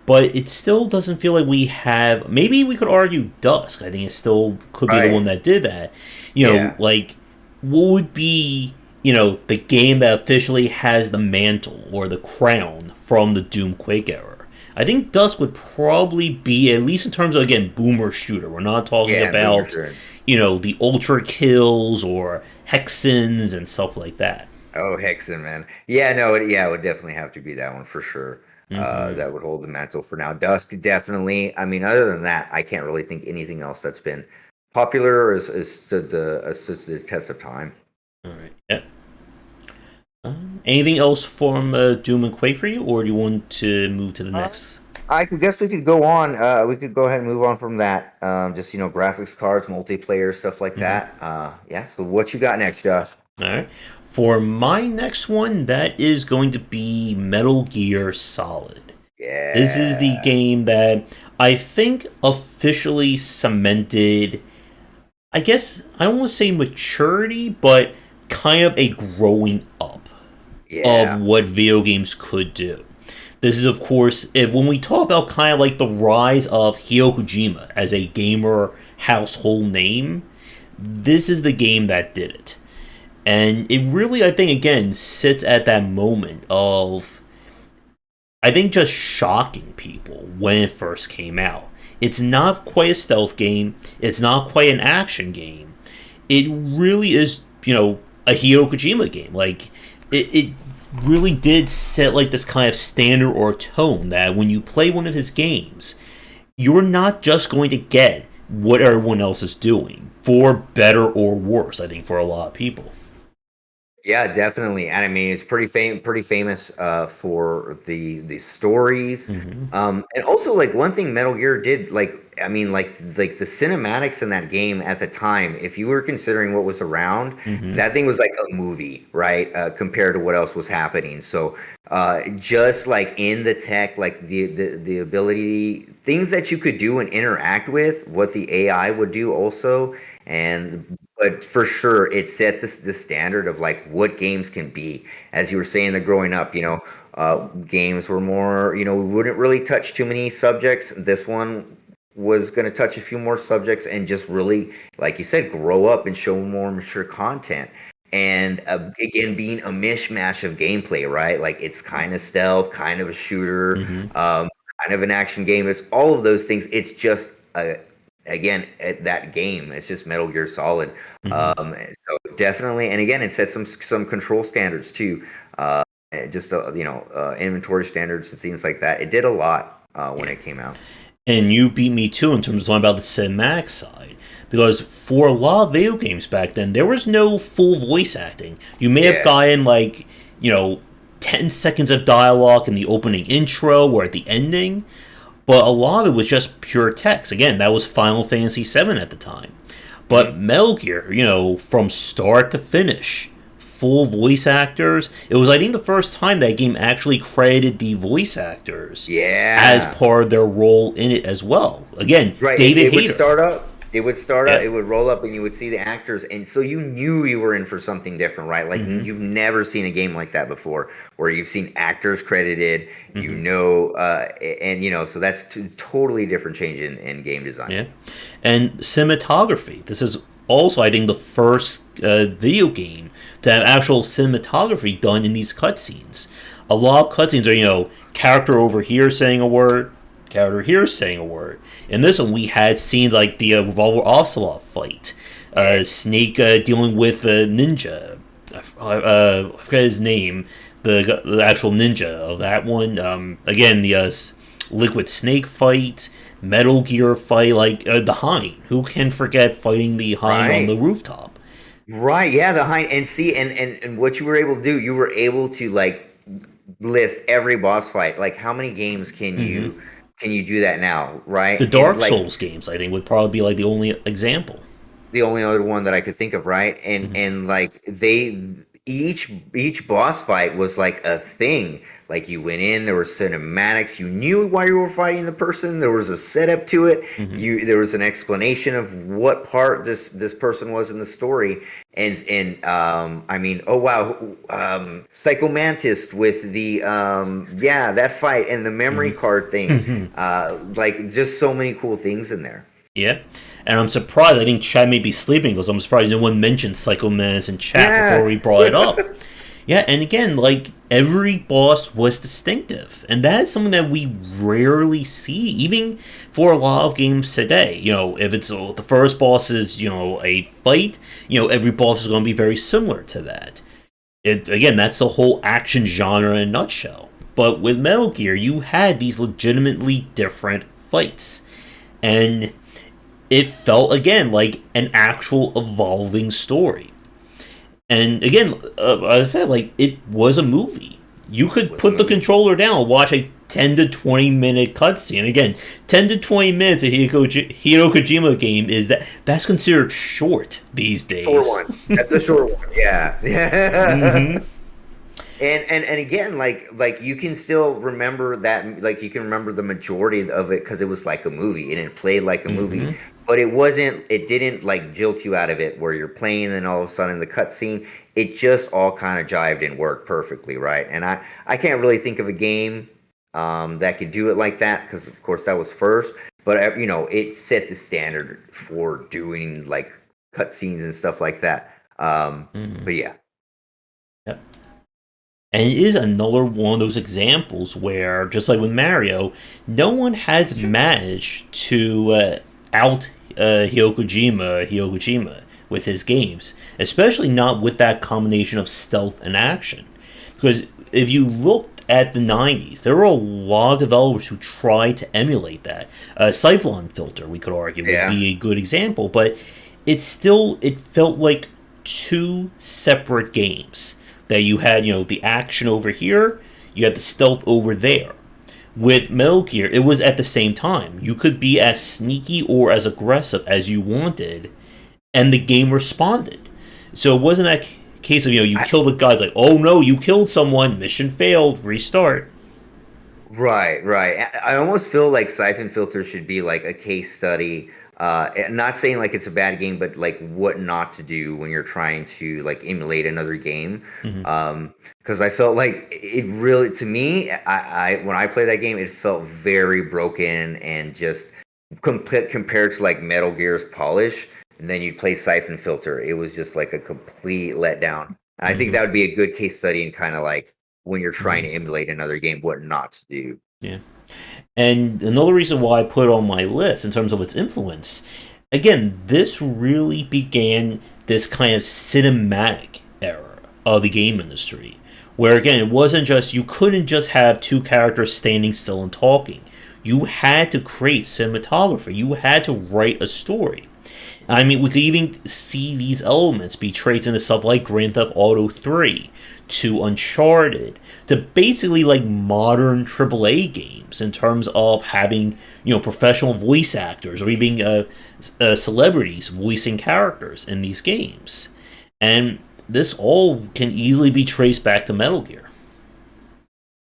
But it still doesn't feel like we have. Maybe we could argue Dusk. I think it still could be the one Right. that did that. Yeah. Like, what would be, the game that officially has the mantle or the crown from the Doom Quake era? I think Dusk would probably be, at least in terms of, again, boomer shooter. We're not talking Yeah. Boomer about, sure. the ultra kills or hexens and stuff like that. Oh, Hexen, man. Yeah, no, it would definitely have to be that one for sure. Hmm. That would hold the mantle for now. Dusk, definitely. I mean, other than that, I can't really think anything else that's been popular or has stood the test of time. All right. Yeah. Anything else from Doom and Quake for you, or do you want to move to the Uh, next? I guess we could go on. We could go ahead and move on from that. Just graphics cards, multiplayer, stuff like Hmm. that. Yeah. So what you got next, Josh? All right. For my next one, that is going to be Metal Gear Solid. This is the Yeah. game that I think officially cemented, I guess, I don't want to say maturity, but kind of a growing up of Yeah. what video games could do. This is, of course, if when we talk about kind of like the rise of Hideo Kojima as a gamer household name, this is the game that did it. And it really, I think, again, sits at that moment of, I think, just shocking people when it first came out. It's not quite a stealth game, it's not quite an action game. It really is, a Hideo Kojima game. Like, it really did set, like, this kind of standard or tone that when you play one of his games, you're not just going to get what everyone else is doing, for better or worse, I think, for a lot of people. Yeah, definitely. And I mean, it's pretty famous for the stories. Hmm. And also like one thing Metal Gear did, like I mean, like the cinematics in that game at the time, if you were considering what was around, Hmm. that thing was like a movie, right? Compared to what else was happening. So just like in the tech, like the ability, things that you could do and interact with, what the AI would do also. And but for sure it set the standard of like what games can be. As you were saying, that growing up, games were more, we wouldn't really touch too many subjects. This one was going to touch a few more subjects and just really, like you said, grow up and show more mature content. And again, being a mishmash of gameplay, right? Like it's kind of stealth, kind of a shooter, Hmm. kind of an action game. It's all of those things. It's just again at that game. It's just Metal Gear Solid. Hmm. So definitely, and again, it sets some control standards too. Uh, just inventory standards and things like that. It did a lot when Yeah. it came out. And you beat me too in terms of talking about the cinematic side. Because for a lot of video games back then, there was no full voice acting. You may have Yeah, gotten, like, you know, 10 seconds of dialogue in the opening intro or at the ending, but a lot of it was just pure text. Again, that was Final Fantasy VII at the time. But mhm. Metal Gear, from start to finish, full voice actors. It was, I think, the first time that game actually credited the voice actors as Yeah. part of their role in it as well. Again, Right. It, David it would Hayter. start up. It would start up. Yeah. It would roll up, and you would see the actors, and so you knew you were in for something different, right? Like Hmm. you've never seen a game like that before, where you've seen actors credited, Hmm. and so that's totally different change in game design. Yeah. And cinematography. This is also, I think, the first video game to have actual cinematography done in these cutscenes. A lot of cutscenes are, character over here saying a word, character here saying a word. In this one, we had scenes like the Revolver Ocelot fight, Yeah. Snake dealing with a ninja. I forget his name. The actual ninja of that one. Again, the Liquid Snake fight, Metal Gear fight, like the Hind. Who can forget fighting the Hind on the Right. rooftop? Right. Yeah. The hind and see and what you were able to do, you were able to like list every boss fight. Like how many games Hmm. can you do that now? The Right. And Dark like Souls games, I think, would probably be like the only example. the only other one that I could think of, right? And Hmm. and like they each boss fight was like a thing. Like you went in, there were cinematics. You knew why you were fighting the person. There was a setup to it. Hmm. There was an explanation of what part this person was in the story. And I mean, oh wow, Psycho Mantis with the yeah, that fight and the memory card thing. Hmm. Like just so many cool things in there. Yeah. And I'm surprised. I think Chad may be sleeping because I'm surprised no one mentioned Psycho Mantis in chat before Yeah. we brought it up. Yeah, and again, like every boss was distinctive, and that is something that we rarely see, even for a lot of games today. If it's the first boss is a fight, every boss is going to be very similar to that. Again, that's the whole action genre in a nutshell. But with Metal Gear, you had these legitimately different fights, and it felt again like an actual evolving story. And again, as I said, like it was a movie. You could Was a put the movie. controller down and watch a 10 to 20 minute cutscene. Again, 10 to 20 minutes of Hideo Kojima game that's considered short these Short days. one. That's a short one. Yeah. Yeah. Mm-hmm. And again, like you can still remember that, like you can remember the majority of it because it was like a movie and it played like a movie, Mm-hmm. but it didn't like jilt you out of it where you're playing and all of a sudden the cutscene, it just all kind of jived and worked perfectly, right? And I can't really think of a game that could do it like that because of course that was first, but it set the standard for doing like cutscenes and stuff like that. Mm-hmm. But yeah. Yep. And it is another one of those examples where, just like with Mario, no one has managed to out Hideo Kojima with his games, especially not with that combination of stealth and action. Because if you looked at the 90s, there were a lot of developers who tried to emulate that. Siphon Filter, we could argue, would Yeah. be a good example, but it felt like two separate games that you had, the action over here, you had the stealth over there. With Metal Gear, it was at the same time. You could be as sneaky or as aggressive as you wanted, and the game responded. So it wasn't that case of, you kill the guys, like, oh no, you killed someone, mission failed, restart. Right, right. I almost feel like Siphon Filter should be like a case study. Not saying like it's a bad game, but like what not to do when you're trying to like emulate another game. Hmm. Because I felt like it really, to me, I when I played that game, it felt very broken and just compared to like Metal Gear's polish. And then you play Siphon Filter, it was just like a complete letdown. And I think Hmm. that would be a good case study in kind of like when you're trying Hmm. to emulate another game, what not to do. Yeah. And another reason why I put it on my list in terms of its influence, again, this really began this kind of cinematic era of the game industry. Where again, it wasn't just, you couldn't just have two characters standing still and talking. You had to create cinematography, you had to write a story. I mean, we could even see these elements be traced into stuff like Grand Theft Auto 3, to Uncharted, to basically like modern AAA games in terms of having, professional voice actors or even celebrities voicing characters in these games. And this all can easily be traced back to Metal Gear.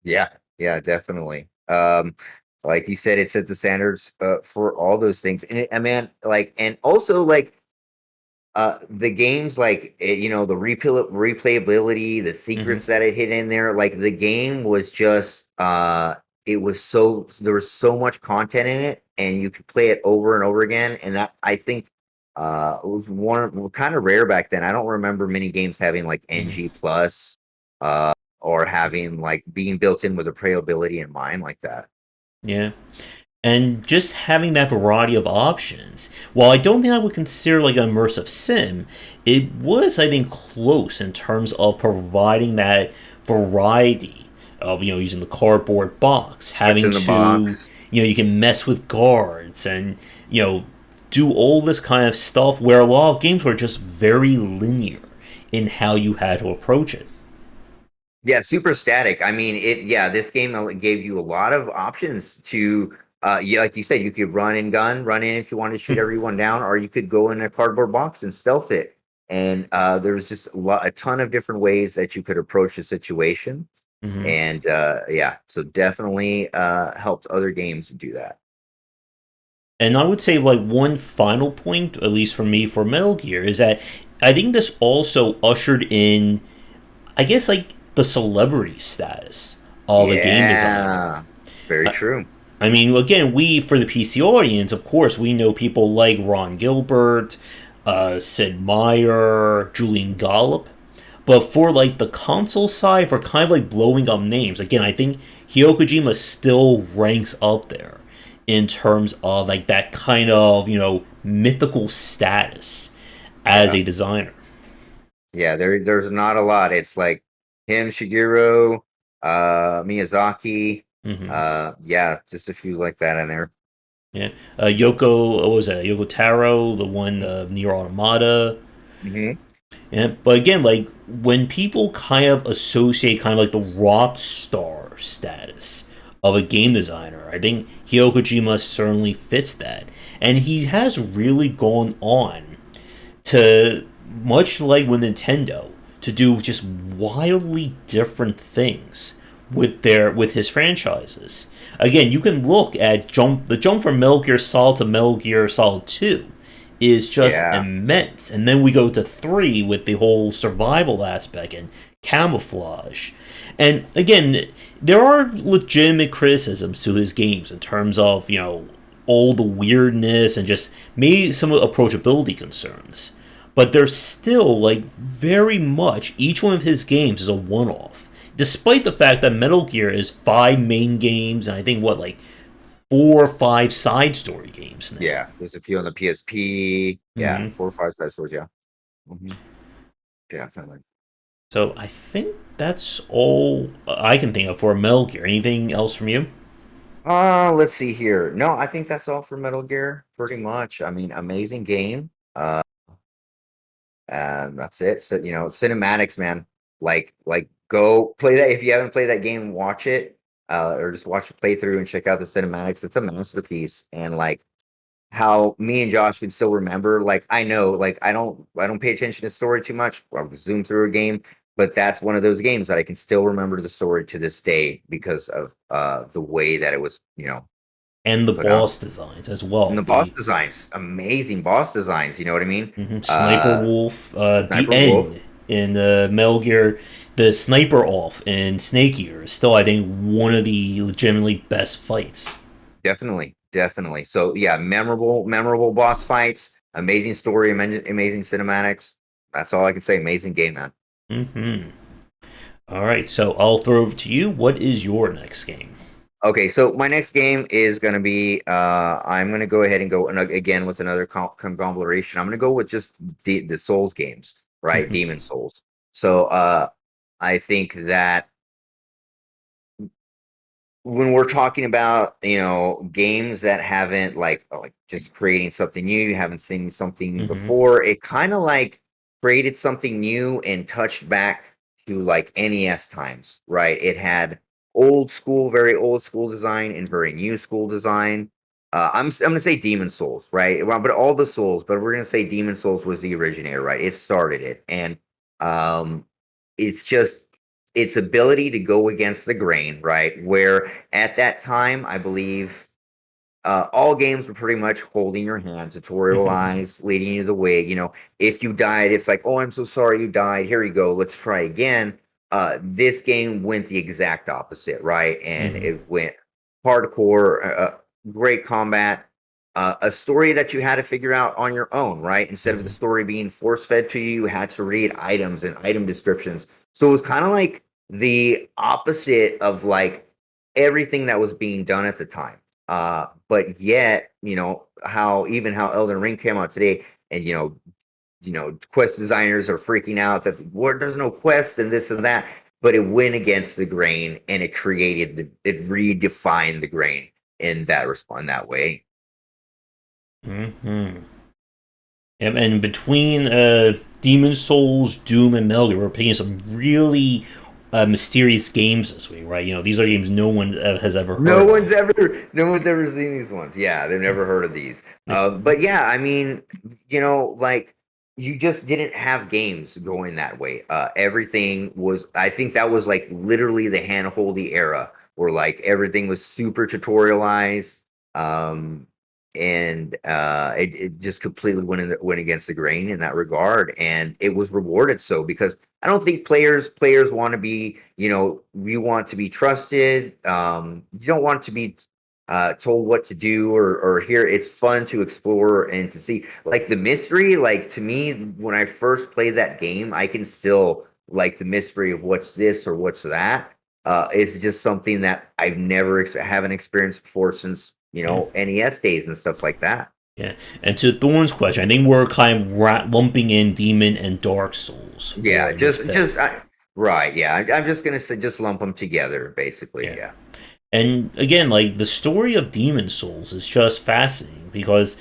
Yeah, yeah, definitely. Like you said, it set the standards for all those things. And I mean, like, and also like the games, like the replayability, the Hmm. secrets that it hid in there. Like the game was just it was so there was so much content in it, and you could play it over and over again. And that I think it was kind of rare back then. I don't remember many games having like Hmm. NG plus or having like being built in with replayability in mind like that. Yeah. And just having that variety of options, while I don't think I would consider like an immersive sim, it was, I think, close in terms of providing that variety of, using the cardboard box, What's having in the to, box? you can mess with guards and, do all this kind of stuff where a lot of games were just very linear in how you had to approach it. Yeah, super static. I mean, yeah, this game gave you a lot of options to yeah, like you said, you could run in if you wanted to shoot everyone down, or you could go in a cardboard box and stealth it. and there was just a ton of different ways that you could approach a situation. Hmm. And yeah, so definitely helped other games do that. And I would say like one final point, at least for me, for Metal Gear, is that I think this also ushered in, I guess, like the celebrity status of a game designer. Yeah, very I, true. I mean, again, we for the PC audience, of course, we know people like Ron Gilbert, Sid Meier, Julian Gollop. But for like the console side, for kind of like blowing up names, again, I think Hideo Kojima still ranks up there in terms of like that kind of mythical status as Yeah. a designer. Yeah, there's not a lot. It's like him, Shigeru, Miyazaki, Hmm. yeah, just a few like that in there. Yeah, Yoko, what was that? Yoko Taro, the one Nier Automata. Mm-hmm. Yeah, but again, like when people kind of associate kind of like the rock star status of a game designer, I think Hideo Kojima certainly fits that, and he has really gone on to, much like with Nintendo, to do just wildly different things with his franchises. Again, you can look at the jump from Metal Gear Solid to Metal Gear Solid 2 is just Yeah. immense. And then we go to 3 with the whole survival aspect and camouflage. And again, there are legitimate criticisms to his games in terms of, all the weirdness and just maybe some approachability concerns. But there's still, like, very much each one of his games is a one off. Despite the fact that Metal Gear is 5 main games and I think, what, like, 4 or 5 side story games now. Yeah, there's a few on the PSP. Yeah, Hmm. 4 or 5 stores. Yeah, hmm, definitely. So I think that's all I can think of for Metal Gear. Anything else from you? Let's see here. No, I think that's all for Metal Gear, pretty much. I mean, amazing game. And that's it. So, cinematics, man. Like go play that if you haven't played that game, watch it. Or just watch the playthrough and check out the cinematics. It's a masterpiece. And like how me and Josh would still remember, like I know, like I don't pay attention to story too much. I'll zoom through a game, but that's one of those games that I can still remember the story to this day because of the way that it was, And the put out. boss designs as And well. the boss The designs, amazing boss designs, you know what I mean? Sniper Uh Wolf, the Sniper Wolf. end in Metal Gear, the Sniper Off in Snake Eater is still, I think, one of the legitimately best fights. Definitely, definitely. So yeah, memorable boss fights, amazing story, amazing cinematics. That's all I can say. Amazing game, man. Hmm. All right, so I'll throw over to you. What is your next game? Okay, so my next game is gonna be I'm gonna go ahead and go again with another conglomeration. I'm gonna go with just the Souls games, right? Hmm. Demon Souls. So I think that when we're talking about games that haven't like just creating something new, you haven't seen something Hmm. before, it kind of like created something new and touched back to like NES times, right? It had old school, very old school design and very new school design. I'm gonna say Demon Souls, right? Well, but all the Souls, but we're gonna say Demon Souls was the originator, right? It started it, and um, it's just its ability to go against the grain, right? Where at that time, I believe all games were pretty much holding your hand, Hmm. tutorialized, leading you the way. If you died, it's like, oh, I'm so sorry you died. Here you go. Let's try again. This game went the exact opposite, right? And Hmm. it went hardcore, great combat, a story that you had to figure out on your own, right? Instead of the Hmm. story being force fed to you, you had to read items and item descriptions. So it was kind of like the opposite of like everything that was being done at the time. But yet, how Elden Ring came out today, and quest designers are freaking out that there's no quest and this and that, but it went against the grain and it redefined the grain in that way. Hmm. And between Demon Souls, Doom, and Metal Gear, we're picking some really mysterious games this week, right? These are games no one has ever No heard one's of. ever, no one's ever seen these ones. Yeah, they've never heard of these. Like, But yeah, I mean, like you just didn't have games going that way. Everything was, I think that was like literally the hand-holdy era where like everything was super tutorialized. Um, and it just completely went against the grain in that regard, and it was rewarded so because I don't think players want to be, you want to be trusted. You don't want to be told what to do or hear. It's fun to explore and to see like the mystery. Like to me, when I first played that game, I can still like the mystery of what's this or what's that. It's just something that I've never haven't experienced before since Yeah. NES days and stuff like that. Yeah. And to Thorn's question, I think we're kind of lumping in Demon and Dark Souls Yeah, for this pick. right. Yeah, I'm just gonna say just lump them together, basically. Yeah. Yeah. And again, like the story of Demon Souls is just fascinating because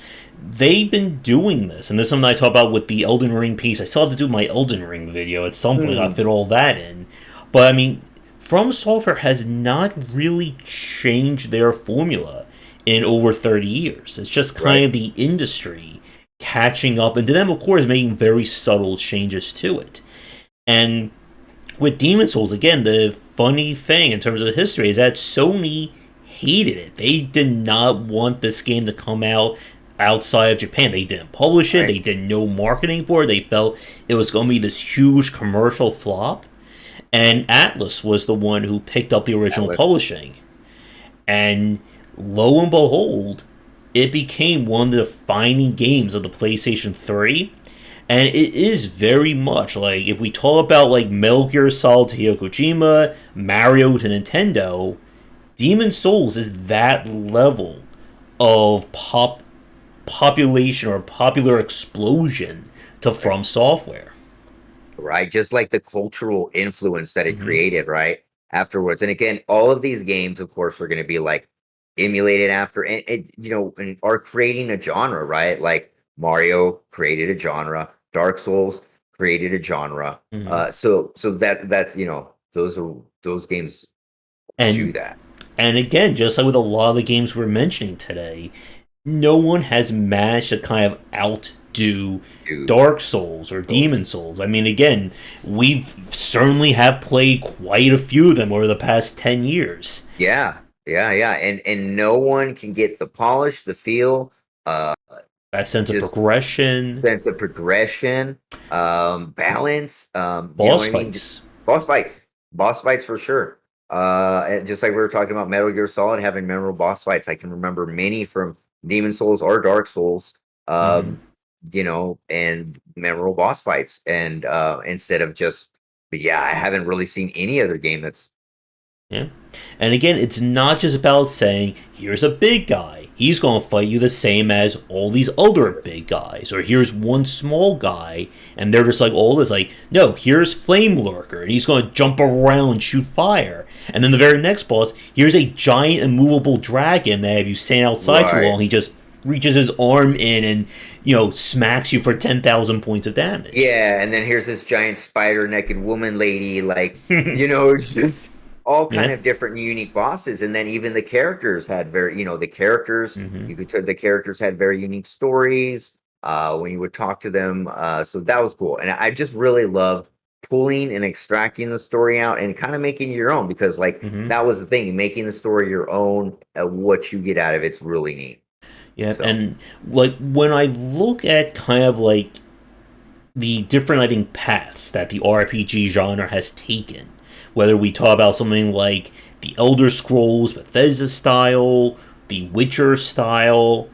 they've been doing this, and this is something I talk about with the Elden Ring piece. I still have to do my Elden Ring video at some point. I Hmm. fit all that in, but I mean, From Software has not really changed their formula in over 30 years. It's just kind Right. of the industry catching up, and to them, of course, making very subtle changes to it. And with Demon Souls, again, the funny thing in terms of the history is that Sony hated it. They did not want this game to come out outside of Japan. They didn't publish it. Right. They did no marketing for it. They felt it was going to be this huge commercial flop. And Atlas was the one who picked up the original Atlas. publishing. And lo and behold, it became one of the defining games of the PlayStation 3, and it is very much like if we talk about like Metal Gear Solid to Hideo Kojima, Mario to Nintendo, Demon Souls is that level of population or popular explosion to Right. From Software. Right. Just like the cultural influence that it Hmm. created, right? Afterwards. And again, all of these games, of course, are going to be like emulated after and are creating a genre, right? Like Mario created a genre, Dark Souls created a genre. Hmm. So that's those games do And that. and again, just like with a lot of the games we're mentioning today, no one has managed to kind of outdo Do Dark Souls or those. Demon Souls. I mean, again, we've certainly have played quite a few of them over the past 10 years. Yeah. Yeah, yeah. And no one can get the polish, the feel, uh That sense of just progression, sense of progression, balance. You know what boss I mean? Just fights. boss fights for sure. And just like we were talking about Metal Gear Solid having memorable boss fights, I can remember many from Demon Souls or Dark Souls. Hmm. Um, and memorable boss fights, and instead of just, but yeah, I haven't really seen any other game that's Yeah. And again, it's not just about saying, here's a big guy. He's going to fight you the same as all these other big guys. Or here's one small guy, and they're just like all this. Like, no, here's Flame Lurker, and he's going to jump around, shoot fire. And then the very next boss, here's a giant immovable dragon that if you stand outside too right. long, he just reaches his arm in and, smacks you for 10,000 points of damage. Yeah, and then here's this giant spider naked woman lady, like, it's just all kind Yeah. of different unique bosses. And then even the characters had the characters, Hmm. you could tell the characters had very unique stories when you would talk to them. So that was cool. And I just really loved pulling and extracting the story out and kind of making your own because like Hmm. that was the thing, making the story your own, what you get out of it's really neat. Yeah. So And like when I look at kind of like the different, I think, paths that the RPG genre has taken. Whether we talk about something like the Elder Scrolls, Bethesda style, the Witcher style,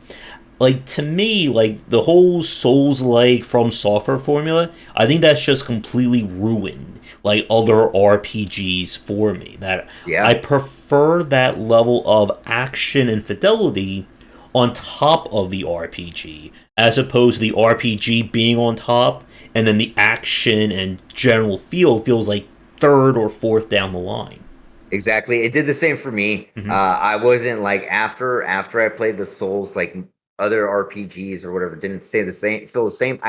like to me, like the whole Souls like From Software formula, I think that's just completely ruined like other RPGs for me. That I yeah. prefer that level of action and fidelity on top of the RPG, as opposed to the RPG being on top, and then the action and general feel feels like third or fourth down the line. Exactly. It did the same for me. Hmm. I wasn't like after I played the Souls, like other RPGs or whatever, didn't say the same, feel the same.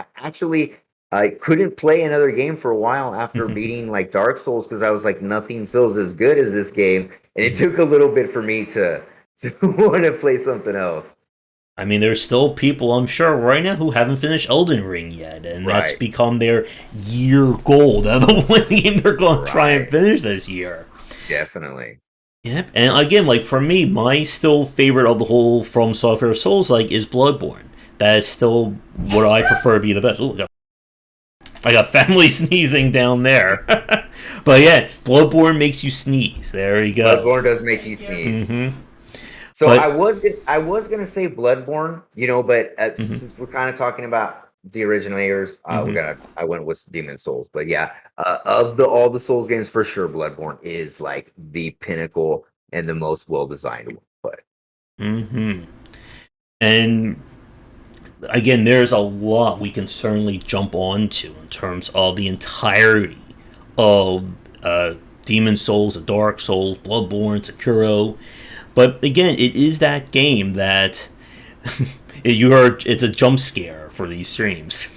I couldn't play another game for a while after beating like Dark Souls because I was like, nothing feels as good as this game, and it Hmm. took a little bit for me to want to play something else. I mean, there's still people, I'm sure, right now who haven't finished Elden Ring yet, and that's Right. become their year goal. They're the one game they're going to try and Right. finish this year. Definitely. Yep. And again, like for me, my still favorite of the whole From Software Souls like is Bloodborne. That is still what I prefer to be the best. Ooh, I got family sneezing down there. But yeah, Bloodborne makes you sneeze. There you go. Bloodborne does make you sneeze. Mm-hmm. So But I was gonna say Bloodborne, but mm-hmm, since we're kind of talking about the originators, mm-hmm. I went with Demon Souls, but yeah, of the all the Souls games for sure, Bloodborne is like the pinnacle and the most well designed one. But Mm-hmm. And again, there's a lot we can certainly jump onto in terms of the entirety of Demon Souls, Dark Souls, Bloodborne, Sekiro. But again, it is that game that it's a jump scare for these streams.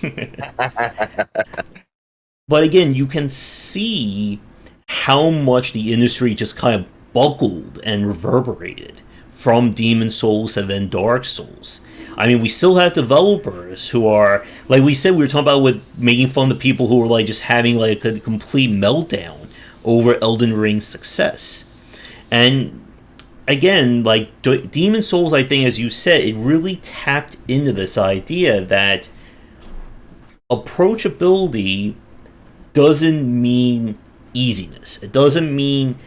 But again, you can see how much the industry just kind of buckled and reverberated from Demon Souls and then Dark Souls. I mean, we still have developers who are, like we said, we were talking about with making fun of the people who were like just having like a complete meltdown over Elden Ring's success. And again, like Demon Souls, I think, as you said, it really tapped into this idea that approachability doesn't mean easiness. It doesn't mean,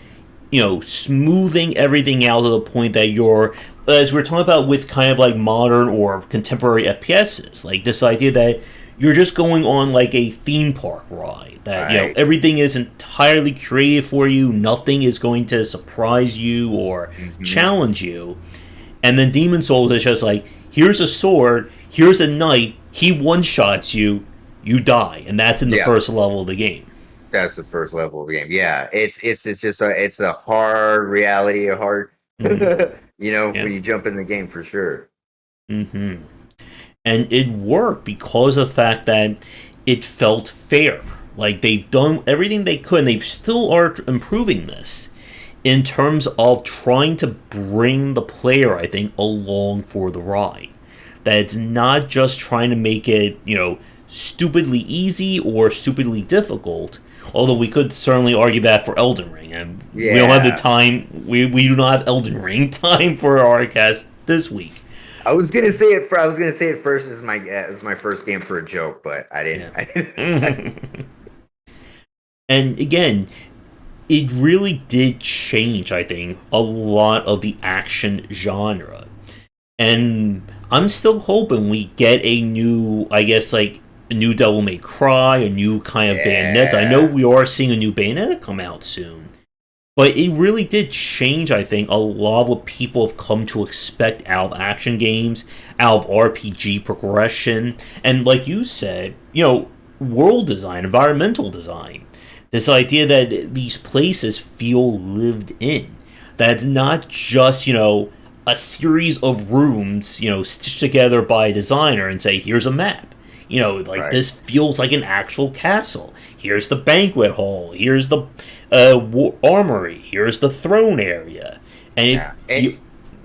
smoothing everything out to the point that you're, as we're talking about with kind of like modern or contemporary FPSs, like this idea that you're just going on like a theme park ride, that, right. everything is entirely created for you, nothing is going to surprise you or Hmm. challenge you. And then Demon Souls is just like, here's a sword, here's a knight, he one shots you, you die, and that's in the Yeah, first level of the game. that's the first level of the game. Yeah, it's just it's a hard reality, a hard, Mm-hmm. Yeah. when you jump in the game for sure. Mm-hmm. And it worked because of the fact that it felt fair. Like they've done everything they could, and they still are improving this in terms of trying to bring the player, I think, along for the ride. That it's not just trying to make it, stupidly easy or stupidly difficult. Although we could certainly argue that for Elden Ring, and we don't have the Yeah. time. We do not have Elden Ring time for our cast this week. I was gonna say it first as my first game for a joke, but I didn't. Yeah. I didn't. And again, it really did change, I think, a lot of the action genre. And I'm still hoping we get a new, I guess, like a new Devil May Cry, a new kind of Bayonetta. I know Yeah. we are seeing a new Bayonetta come out soon. But it really did change, I think, a lot of what people have come to expect out of action games, out of RPG progression, and like you said, world design, environmental design. This idea that these places feel lived in. That's not just, a series of rooms, stitched together by a designer and say, here's a map. Like Right. this feels like an actual castle. Here's the banquet hall. Here's the armory. Here's the throne area. And Yeah. And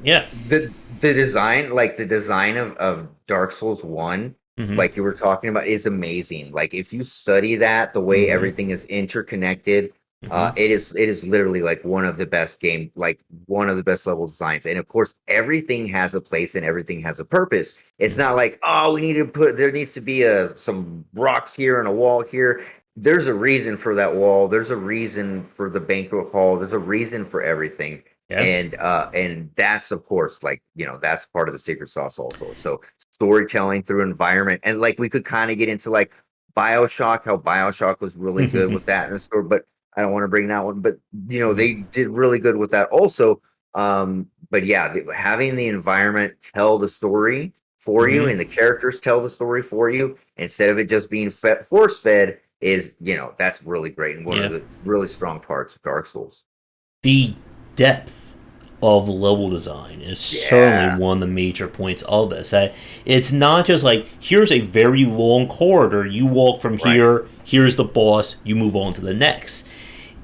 yeah. the design, like the design of Dark Souls 1, Mm-hmm. like you were talking about, is amazing. Like if you study that, the way Mm-hmm. everything is interconnected, Mm-hmm. it is literally like one of the best like one of the best level designs. And of course, everything has a place and everything has a purpose. It's not like, oh, there needs to be some rocks here and a wall here. There's a reason for that wall. There's a reason for the banquet hall. There's a reason for everything. Yeah. And that's, of course, like, that's part of the secret sauce also. So storytelling through environment, and like we could kind of get into like BioShock, how BioShock was really good with that in the story, but I don't want to bring that one. But they did really good with that also. But yeah, having the environment tell the story for you, Mm-hmm. and the characters tell the story for you instead of it just being force fed is, that's really great, and one of Yeah. the really strong parts of Dark Souls. The depth of the level design is certainly Yeah. one of the major points of this. It's not just like, here's a very long corridor, you walk from Right. here, here's the boss, you move on to the next.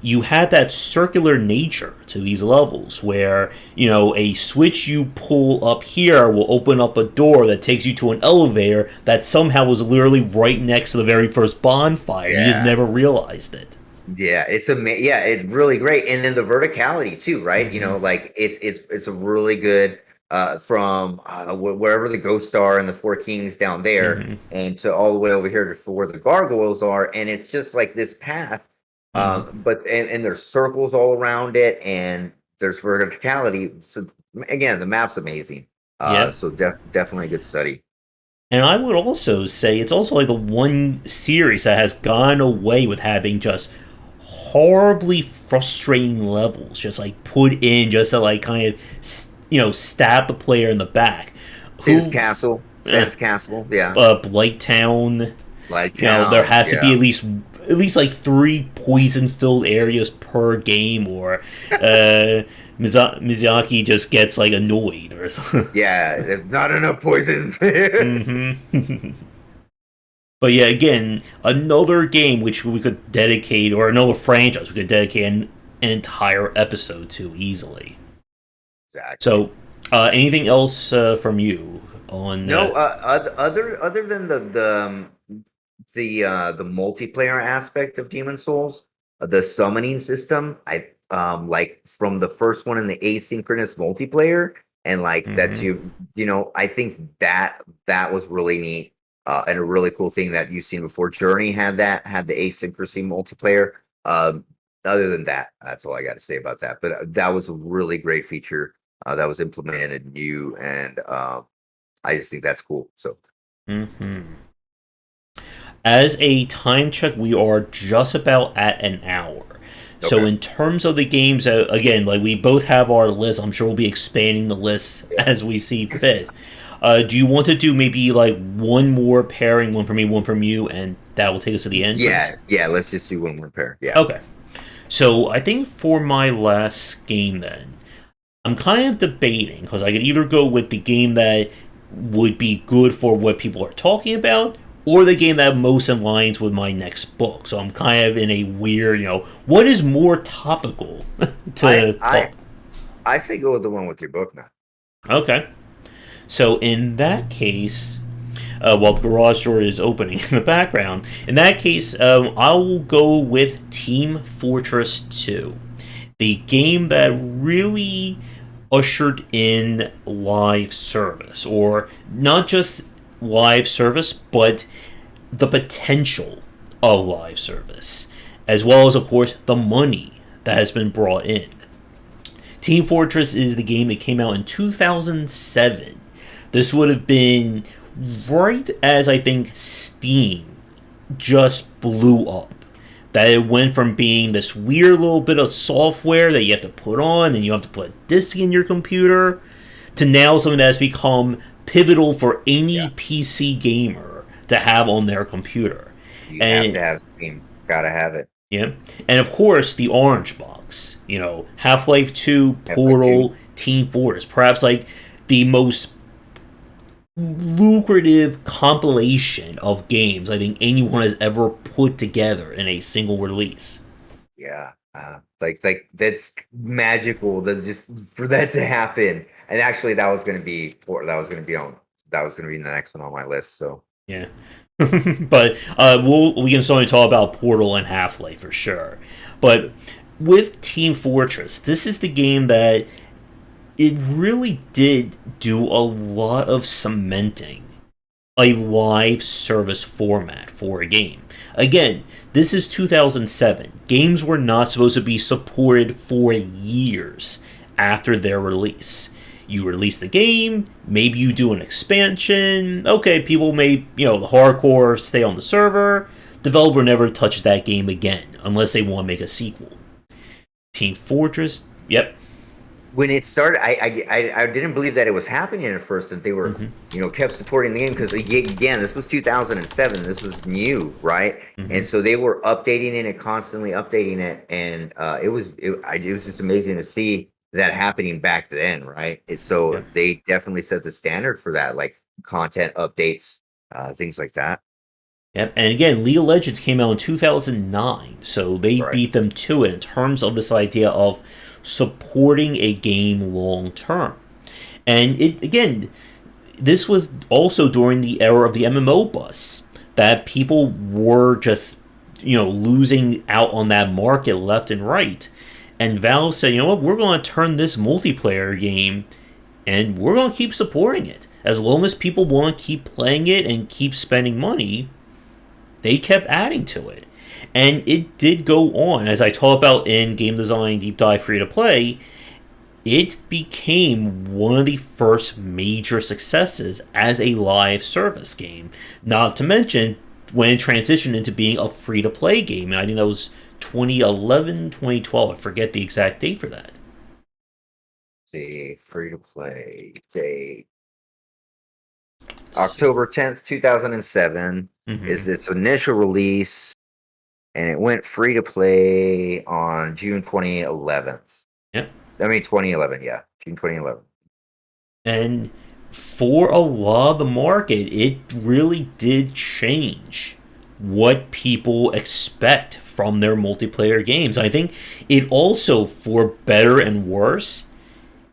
you had that circular nature to these levels where, a switch you pull up here will open up a door that takes you to an elevator that somehow was literally right next to the very first bonfire. You just Yeah. never realized it. Yeah, yeah, it's really great. And then the verticality too, right? Hmm. Like it's a really good from wherever the ghosts are and the four kings down there Hmm. and to all the way over here to where the gargoyles are. And it's just like this path. Hmm. But and there's circles all around it and there's verticality. So again, the map's amazing. Yep. So definitely a good study. And I would also say it's also like the one series that has gone away with having just horribly frustrating levels, just like put in just to like kind of stab the player in the back. Who uh, Sands Castle, yeah. Blight Town. Like There town, has to be yeah. at least like three poison filled areas per game, or Miyazaki just gets like annoyed or something. Yeah, there's not enough poison. Hmm. But yeah, again, another game which we could dedicate, or another franchise we could dedicate an entire episode to easily. Exactly. So, anything else from you on? No, other than the multiplayer aspect of Demon Souls, the summoning system, I like from the first one in the asynchronous multiplayer, and like that Hmm. I think that was really neat, and a really cool thing that you've seen before. Journey had the asynchronous multiplayer. Um, Other than that, that's all I got to say about that. But that was a really great feature that was implemented new, and I just think that's cool. So Hmm. As a time check, we are just about at an hour. So, okay. in terms of the games, again, like we both have our list, I'm sure we'll be expanding the list as we see fit. Do you want to do maybe like one more pairing, one for me, one from you, and that will take us to the entrance? Yeah. Let's just do one more pair. Yeah. Okay. So, I think for my last game, then, I'm kind of debating because I could either go with the game that would be good for what people are talking about, or the game that most aligns with my next book. So I'm kind of in a weird, what is more topical I to I talk? I say go with the one with your book now. Okay. So in that case, while the garage door is opening in the background, in that case, I will go with Team Fortress 2, the game that really ushered in live service, or not just live service, but the potential of live service, as well as, of course, the money that has been brought in. Team Fortress is the game that came out in 2007. This would have been right as I think Steam just blew up. That it went from being this weird little bit of software that you have to put on and you have to put a disk in your computer to now something that has become pivotal for Yeah. any PC gamer to have on their computer. You have And to have Steam. Gotta have it. yeah, and of course the Orange Box, Half-Life 2, Have like two. Portal, Team Fortress, perhaps like the most lucrative compilation of games I think anyone has ever put together in a single release. Yeah. Like that's magical. That just for that to happen. And actually, that was gonna be the next one on my list. So Yeah. But we can certainly talk about Portal and Half Life for sure. But with Team Fortress, this is the game that it really did do a lot of cementing a live service format for a game. Again, this is 2007. Games were not supposed to be supported for years after their release. You release the game, maybe you do an expansion. Okay, people may, the hardcore stay on the server. Developer never touches that game again unless they want to make a sequel. Team Fortress, yep. when it started, I didn't believe that it was happening at first. That they were, Hmm. kept supporting the game because again, this was 2007. This was new, right? And Hmm. so they were updating it and constantly updating it, and it was just amazing to see that happening back then, right? So Yep. they definitely set the standard for that, like content updates, things like that. Yep. And again, League of Legends came out in 2009, so they Right. beat them to it in terms of this idea of supporting a game long term. And it again, this was also during the era of the MMO bus that people were just losing out on that market left and right. And Valve said, you know what, we're going to turn this multiplayer game and we're going to keep supporting it. As long as people want to keep playing it and keep spending money, they kept adding to it. And it did go on, as I talk about in Game Design Deep Dive Free to Play, it became one of the first major successes as a live service game. Not to mention when it transitioned into being a free to play game. And I think that was 2011, 2012. I forget the exact date for that. See, free to play date. October 10th, 2007 is its initial release, and it went free to play on June 2011. Yep. I mean, 2011, yeah. June 2011. And for a lot of the market, it really did change what people expect from their multiplayer games. I think it also, for better and worse,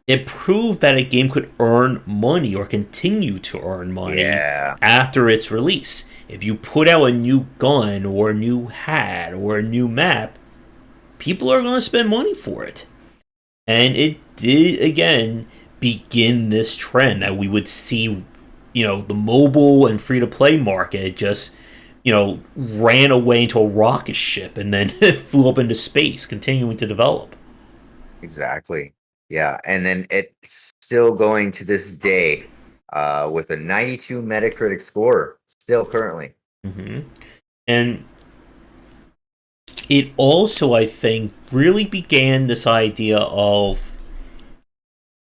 it proved that a game could earn money or continue to earn money after its release. If you put out a new gun or a new hat or a new map, people are going to spend money for it. And it did, again, begin this trend that we would see, the mobile and free to play market just, ran away into a rocket ship and then flew up into space, continuing to develop. Exactly. Yeah. And then it's still going to this day with a 92 Metacritic score, still currently. And it also, I think, really began this idea of,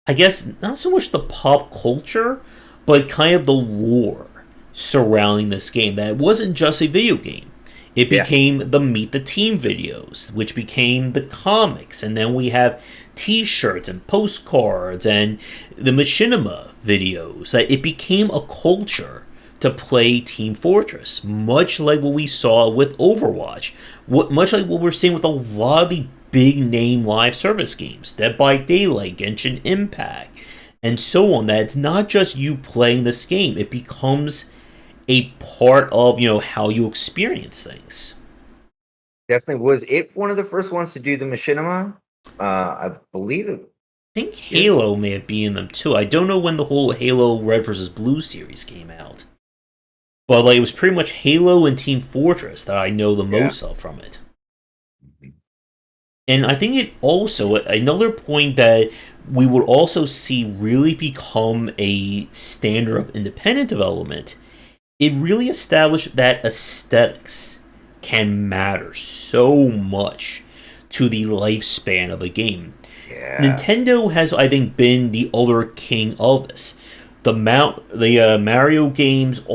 I guess, not so much the pop culture, but kind of the lore surrounding this game. That it wasn't just a video game. It became the Meet the Team videos, which became the comics, and then we have T-shirts and postcards and the machinima videos. That it became a culture to play Team Fortress, much like what we saw with Overwatch, much like what we're seeing with a lot of the big name live service games, Dead by Daylight, Genshin Impact, and so on. That it's not just you playing this game; it becomes a part of how you experience things. Definitely. Was it one of the first ones to do the machinima? I believe it. I think Halo may have been in them too. I don't know when the whole Halo Red vs. Blue series came out. But it was pretty much Halo and Team Fortress that I know the most of from it. And I think it also, another point that we would also see really become a standard of independent development, it really established that aesthetics can matter so much to the lifespan of a game. Nintendo has, I think, been the other king of this. The Mario games,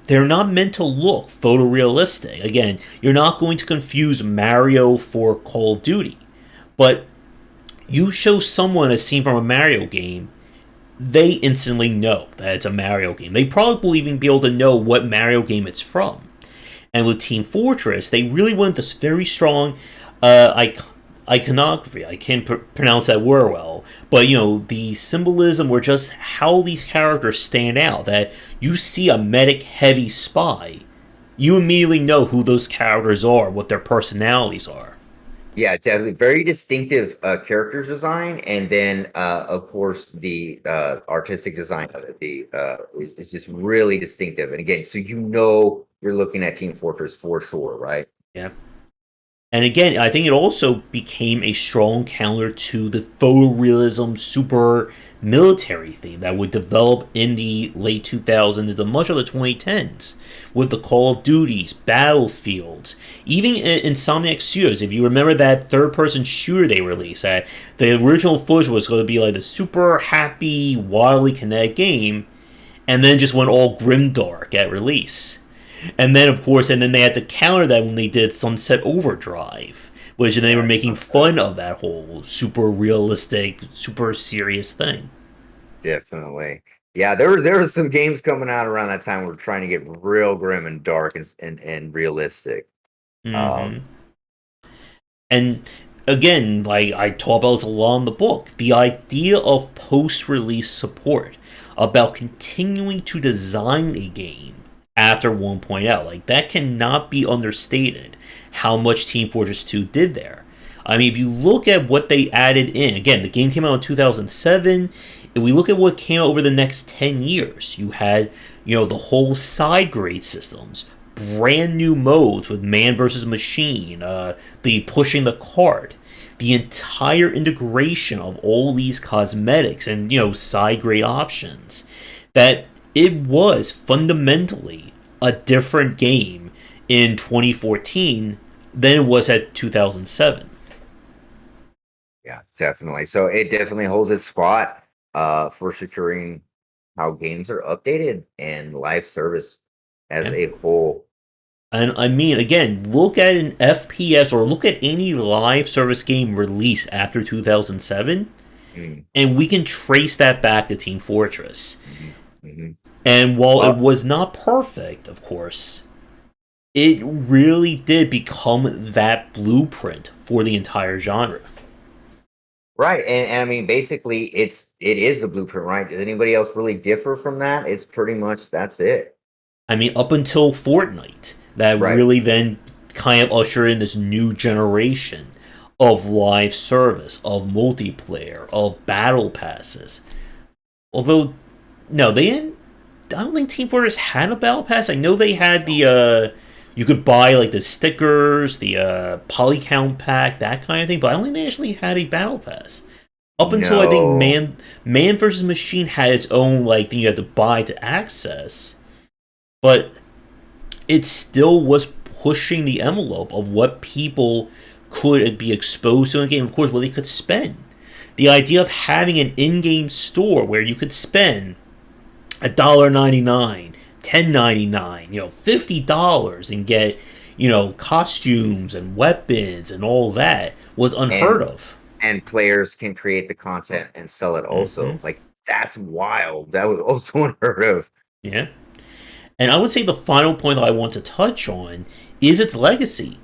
they're not meant to look photorealistic. Again, you're not going to confuse Mario for Call of Duty. But you show someone a scene from a Mario game, they instantly know that it's a Mario game. They probably will even be able to know what Mario game it's from. And with Team Fortress, they really went this very strong iconography. I can't pronounce that word well, but the symbolism or just how these characters stand out. That you see a medic heavy spy, you immediately know who those characters are, what their personalities are. Yeah, definitely very distinctive characters design, and then of course the artistic design of it is just really distinctive. And again, so you're looking at Team Fortress for sure, right? Yeah. And again, I think it also became a strong counter to the photorealism super military theme that would develop in the late 2000s to much of the 2010s with the Call of Duties, Battlefields, even Insomniac Studios. If you remember that third-person shooter they released, the original footage was going to be like the super happy, wildly kinetic game, and then just went all grimdark at release. And then, of course, and then they had to counter that when they did Sunset Overdrive, which they were making fun of that whole super realistic, super serious thing. Definitely. Yeah, there was some games coming out around that time. We're trying to get real grim and dark and realistic. Mm-hmm. Um, And again, like I talk about this a lot in the book, the idea of post-release support, about continuing to design a game after 1.0, like that cannot be understated. How much Team Fortress 2 did there. I mean, if you look at what they added in, again, the game came out in 2007. If we look at what came out over the next 10 years, you had, the whole side grade systems, brand new modes with man versus machine, the pushing the cart, the entire integration of all these cosmetics and side grade options. That it was fundamentally a different game in 2014 than it was at 2007. yeah, definitely. So it definitely holds its spot for securing how games are updated and live service as Yeah. a whole. And I mean, again, look at an FPS or look at any live service game released after 2007, Mm, and we can trace that back to Team Fortress. mhm, mhm. And while it Well, was not perfect, of course, it really did become that blueprint for the entire genre. right, and I mean, basically, it is the blueprint, right? Does anybody else really differ from that? It's pretty much that's it, I mean, up until Fortnite, that right? really then kind of ushered in this new generation of live service, of multiplayer, of battle passes. Although, no, they didn't. I don't think Team Fortress had a battle pass. I know they had the you could buy like the stickers, the poly count pack, that kind of thing. But I don't think they actually had a battle pass up until I think No, Man versus Machine had its own like thing you had to buy to access. But it still was pushing the envelope of what people could be exposed to in the game. Of course, what they could spend. The idea of having an in-game store where you could spend $1.99, $10.99, $50 and get, costumes and weapons and all that was unheard and of. and players can create the content and sell it Hmm. also. Like that's wild. That was also unheard of. Yeah. And I would say the final point that I want to touch on is its legacy.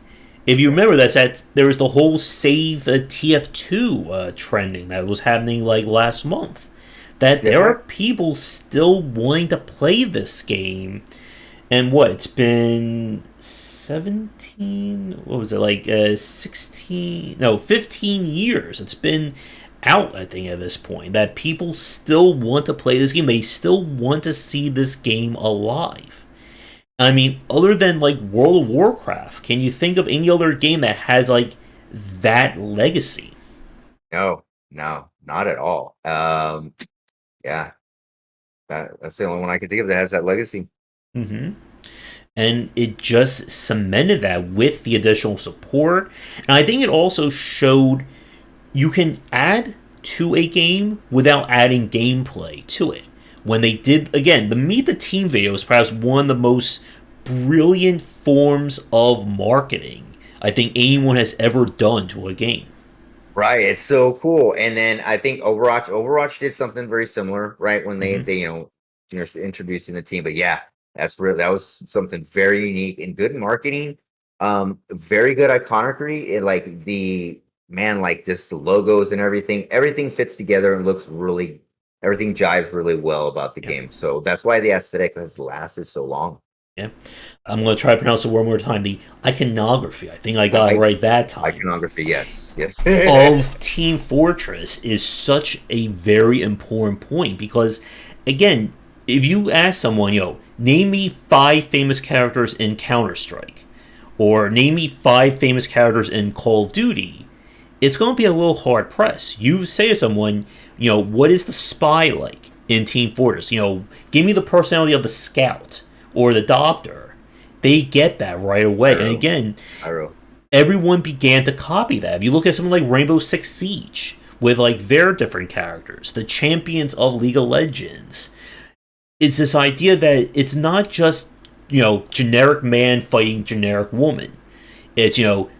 If you remember that there was the whole Save TF2 trending that was happening like last month. That That's there are right. people still wanting to play this game. And what? It's been 17. What was it? Like 16. No, 15 years. It's been out, I think, at this point. That people still want to play this game. They still want to see this game alive. I mean, other than like World of Warcraft, can you think of any other game that has like that legacy? No, no, not at all. Yeah, that's the only one I can think of that has that legacy. Hmm. And it just cemented that with the additional support. And I think it also showed you can add to a game without adding gameplay to it. When they did, again, the Meet the Team video is perhaps one of the most brilliant forms of marketing I think anyone has ever done to a game. Right, it's so cool. And then I think Overwatch did something very similar, right? When they Hmm. they introducing the team. But yeah, that was something very unique and good marketing. Very good iconography. Like the man, like just the logos and everything fits together and looks really everything jives really well about the Yeah, game. So that's why the aesthetic has lasted so long. yeah. I'm going to try to pronounce it one more time. The iconography, I think I got it I right that time, Iconography, yes, yes. of Team Fortress is such a very important point because, again, if you ask someone, name me five famous characters in Counter Strike, or name me five famous characters in Call of Duty, it's going to be a little hard pressed. You say to someone, what is the spy like in Team Fortress? Give me the personality of the scout or the doctor. They get that right away. And Pyro, again, Pyro. everyone began to copy that. If you look at something like Rainbow Six Siege with like their different characters, the champions of League of Legends, it's this idea that it's not just generic man fighting generic woman. It's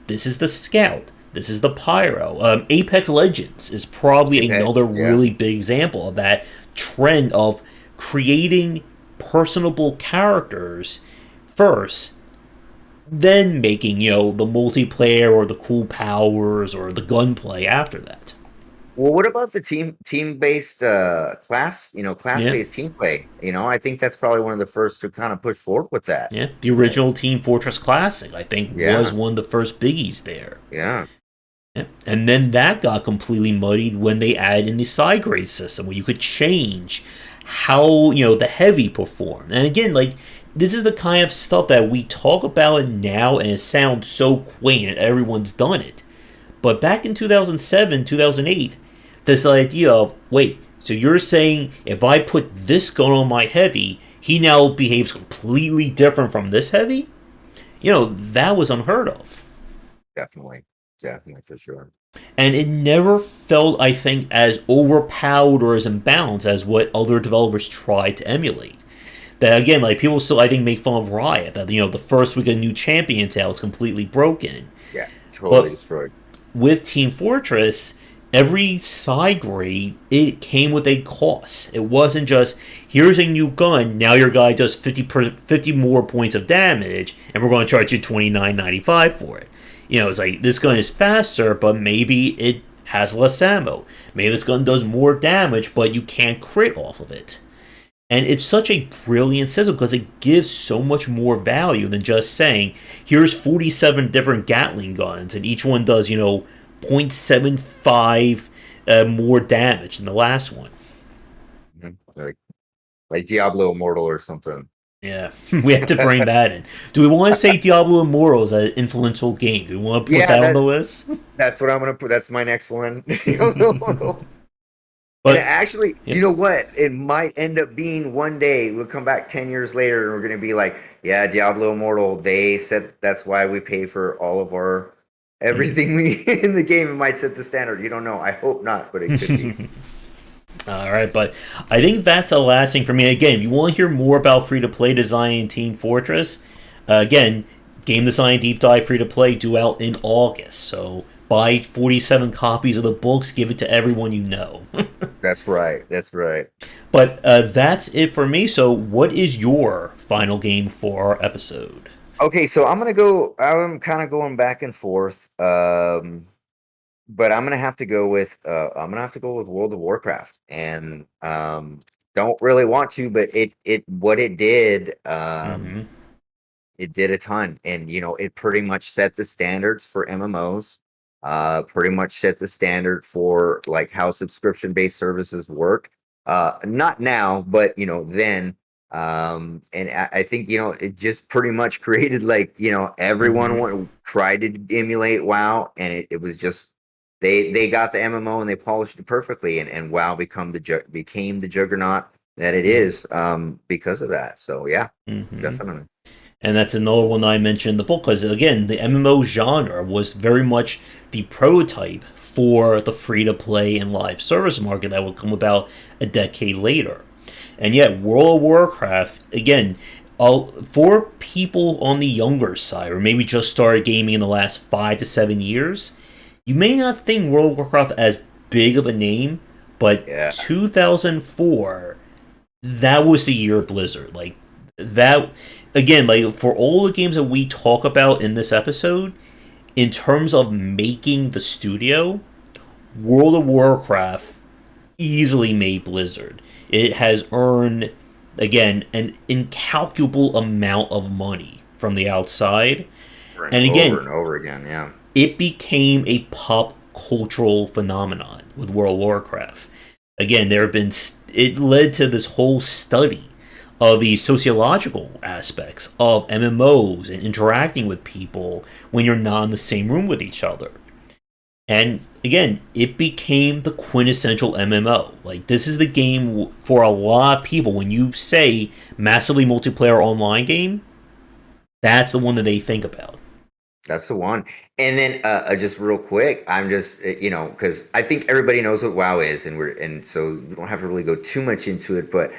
this is the scout, this is the pyro. Apex Legends is probably Apex, another yeah. really big example of that trend of creating personable characters first, then making, the multiplayer or the cool powers or the gunplay after that. Well, what about the team based class, class Yeah, based team play? I think that's probably one of the first to kind of push forward with that. yeah. The And original Team Fortress Classic, I think, was yeah, one of the first biggies there. yeah. Yeah. And then that got completely muddied when they added in the side grade system where you could change how, the heavy performed. And again, like, this is the kind of stuff that we talk about it now and it sounds so quaint and everyone's done it. But back in 2007, 2008, this idea of, wait, so you're saying if I put this gun on my heavy, he now behaves completely different from this heavy? That was unheard of. Definitely. Definitely for sure. And it never felt, I think, as overpowered or as imbalanced as what other developers tried to emulate. That again, like people still, I think, make fun of Riot that the first week of new champions out is completely broken. Yeah, totally But destroyed. with Team Fortress, every side grade it came with a cost. It wasn't just here's a new gun, now your guy does 50 more points of damage, and we're going to charge you $29.95 for it. It's like this gun is faster, but maybe it has less ammo. Maybe this gun does more damage, but you can't crit off of it. And it's such a brilliant system because it gives so much more value than just saying, here's 47 different Gatling guns, and each one does, 0.75 more damage than the last one. Like Diablo Immortal or something. Yeah, we have to bring that in. Do we want to say Diablo Immortal is an influential game? Do we want to put that on the list? That's what I'm gonna put. That's my next one. And But actually, yep. you know what? It might end up being one day we'll come back 10 years later and we're gonna be like, yeah, Diablo Immortal. They said that's why we pay for all of our everything we in the game. It might set the standard. You don't know. I hope not, but it could be. All right, but I think that's the last thing for me. Again, if you want to hear more about free-to-play design in Team Fortress, again, Game Design Deep Dive free-to-play due out in August. So buy 47 copies of the books, give it to everyone you know. That's right. That's right. But that's it for me. So what is your final game for our episode? Okay, so I'm gonna go. I'm kind of going back and forth. But I'm gonna have to go with World of Warcraft, and don't really want to, but Mm-hmm. it did a ton, and it pretty much set the standards for MMOs. Pretty much set the standard for like how subscription based services work. Not now, but then. And I think it just pretty much created like everyone Mm-hmm. tried to emulate WoW, and it was just they got the MMO and they polished it perfectly, and WoW became the juggernaut that it is because of that. So yeah, Mm-hmm. definitely. And that's another one I mentioned in the book because again, the MMO genre was very much the prototype for the free-to-play and live service market that would come about a decade later. And yet, World of Warcraft, again, for people on the younger side, or maybe just started gaming in the last 5 to 7 years, you may not think World of Warcraft as big of a name, but Yeah, 2004, that was the year of Blizzard. Like, that, again, like, for all the games that we talk about in this episode, in terms of making the studio, World of Warcraft easily made Blizzard. It has earned, again, an incalculable amount of money from the outside. And over again, and over again. Yeah, it became a pop cultural phenomenon with World of Warcraft. Again, there have been, it led to this whole study of the sociological aspects of MMOs and interacting with people when you're not in the same room with each other. And again, it became the quintessential MMO. Like, this is the game for a lot of people. When you say massively multiplayer online game, that's the one that they think about. that's the one. And then just real quick, I'm just because I think everybody knows what WoW is, and so we don't have to really go too much into it, but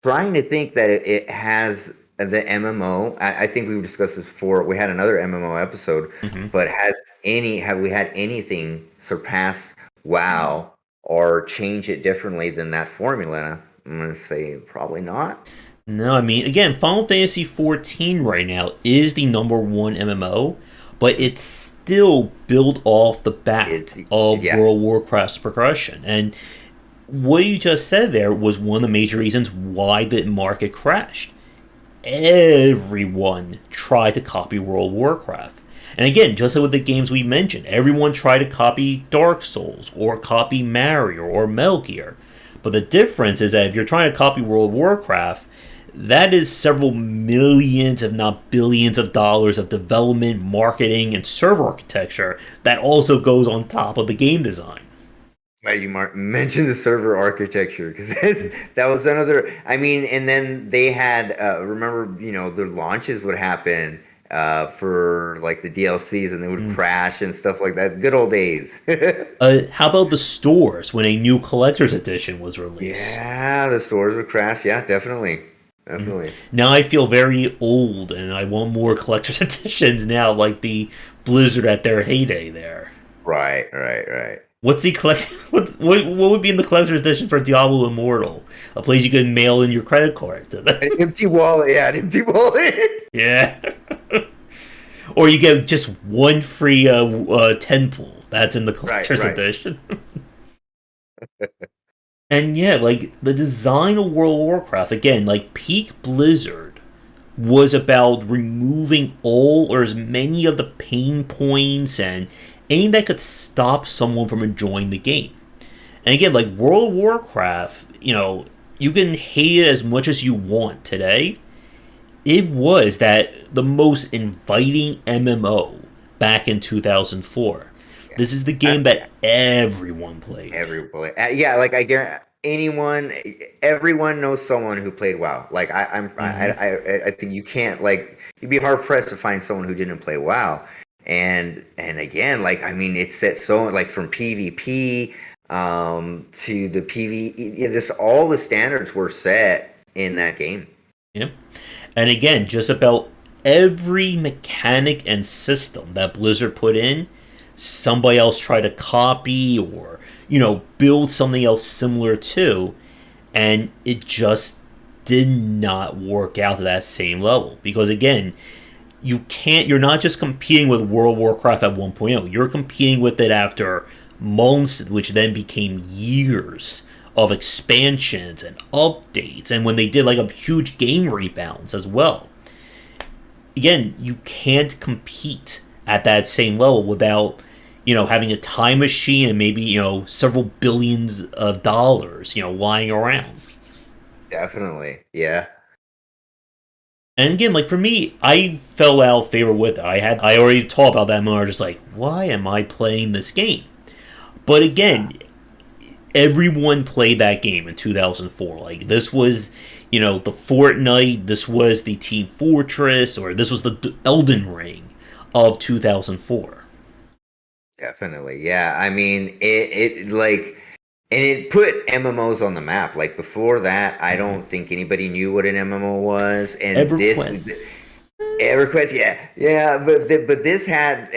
trying to think that it has the MMO. I think we've discussed this before. We had another MMO episode, Mm-hmm. but have we had anything surpass WoW or change it differently than that formula? I'm gonna say probably not. No, I mean, again, Final Fantasy 14 right now is the number one MMO, but it's still built off the back It's of yeah, World of Warcraft's progression. And what you just said there was one of the major reasons why the market crashed. Everyone tried to copy World of Warcraft. And again, just like with the games we mentioned, everyone tried to copy Dark Souls or copy Mario or Metal Gear. But the difference is that if you're trying to copy World of Warcraft, that is several millions, if not billions, of dollars of development, marketing, and server architecture that also goes on top of the game design. glad you mentioned the server architecture because that was another. I mean, and then they had remember, their launches would happen for like the DLCs, and they would Mm. crash and stuff like that. Good old days. How about the stores when a new collector's edition was released? Yeah, the stores would crash. Yeah, definitely, Mm. definitely. Now I feel very old, and I want more collector's editions now, like the Blizzard at their heyday. There, Right, right, right. what's the collect? What would be in the collector's edition for Diablo Immortal? A place you could mail in your credit card to. An empty wallet. Yeah, an empty wallet. Yeah, or you get just one free 10 pool. That's in the Right, collector's right. edition. And yeah, like the design of World of Warcraft again, like peak Blizzard was about removing all or as many of the pain points and anything that could stop someone from enjoying the game. And again, like World of Warcraft, you can hate it as much as you want today. It was that the most inviting MMO back in 2004. Yeah. This is the game that everyone played. Everybody, yeah, like I guarantee anyone, everyone knows someone who played WoW. Like Hmm. I think you can't like you'd be hard pressed to find someone who didn't play WoW. And again, like I mean, it's set so like from PvP to the PvE. This all the standards were set in that game. Yeah. And again, just about every mechanic and system that Blizzard put in, somebody else tried to copy or, build something else similar to, and it just did not work out to that same level. Because again, you're not just competing with World of Warcraft at 1.0, you're competing with it after months, which then became years of expansions and updates, and when they did like a huge game rebounds as well. Again, you can't compete at that same level without having a time machine and maybe several billions of dollars lying around. Definitely, yeah. And again, like for me, I fell out of favor with it. I already talked about that more. Just like, why am I playing this game? But again, everyone played that game in 2004. Like this was, the Fortnite. This was the Team Fortress, or this was the Elden Ring of 2004. Definitely. Yeah. I mean, it like, and it put MMOs on the map. Like before that, I Mm-hmm. don't think anybody knew what an MMO was. And this was EverQuest. EverQuest. Yeah. Yeah. But this had,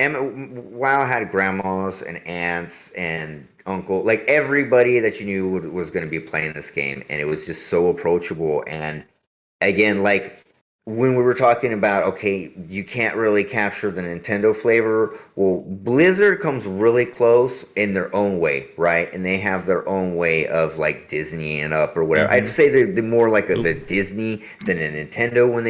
WoW had grandmas and aunts and uncle, like everybody that you knew was going to be playing this game. And it was just so approachable. And again, like when we were talking about, okay, you can't really capture the Nintendo flavor. Well, Blizzard comes really close in their own way, right? And they have their own way of like Disney and up or whatever. I'd Mm-hmm. say they're more like Oop, the Disney than a Nintendo when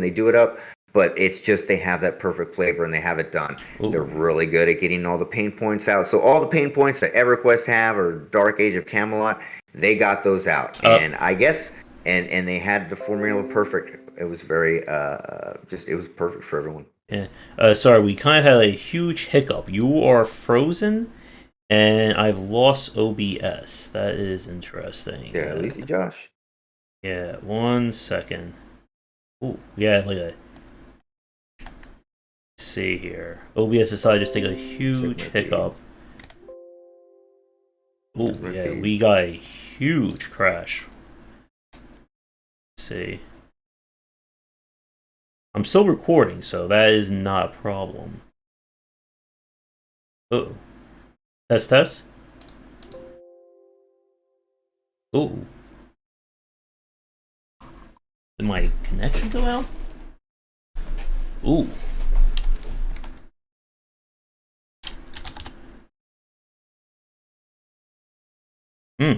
they do it up. But it's just they have that perfect flavor and they have it done. They're ooh. really good at getting all the pain points out. So all the pain points that EverQuest have or Dark Age of Camelot, they got those out. Uh, And I guess and they had the formula perfect. It was very just it was perfect for everyone. yeah. Sorry, we kind of had a huge hiccup. You are frozen, and I've lost OBS. That is interesting. Yeah, easy, Josh. Yeah, 1 second. Ooh, yeah, like a see here. OBS decided to take a Check huge my feed. hiccup. Oh Check my yeah, feed. we got a huge crash. Let's see. I'm still recording, so that is not a problem. Oh, test test. Oh, Did my connection go out? Ooh. Hmm.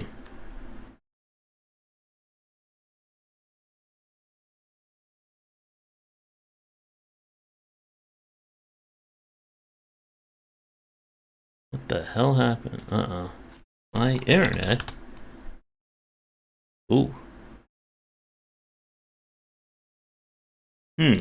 What the hell happened? My internet. Ooh. Hmm.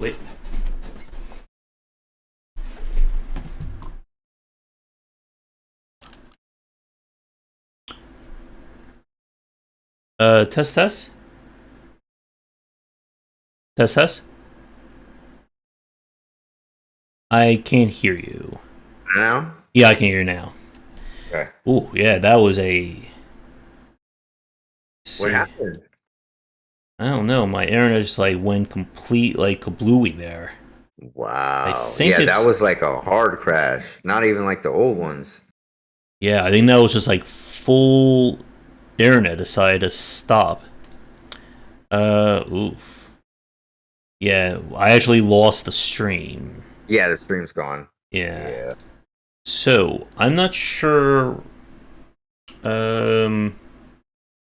Wait. Test test? Test test? I can't hear you. Now? Yeah, I can hear you now. Okay. Ooh, yeah, that was a... What See, happened? I don't know. My internet just like went complete like kablooey there. I Wow. think Yeah, that it's... was like a hard crash. Not even like the old ones. Yeah, I think that was just like full internet decided to stop. Oof. Yeah, I actually lost the stream. Yeah, the stream's gone. Yeah. Yeah. So, I'm not sure um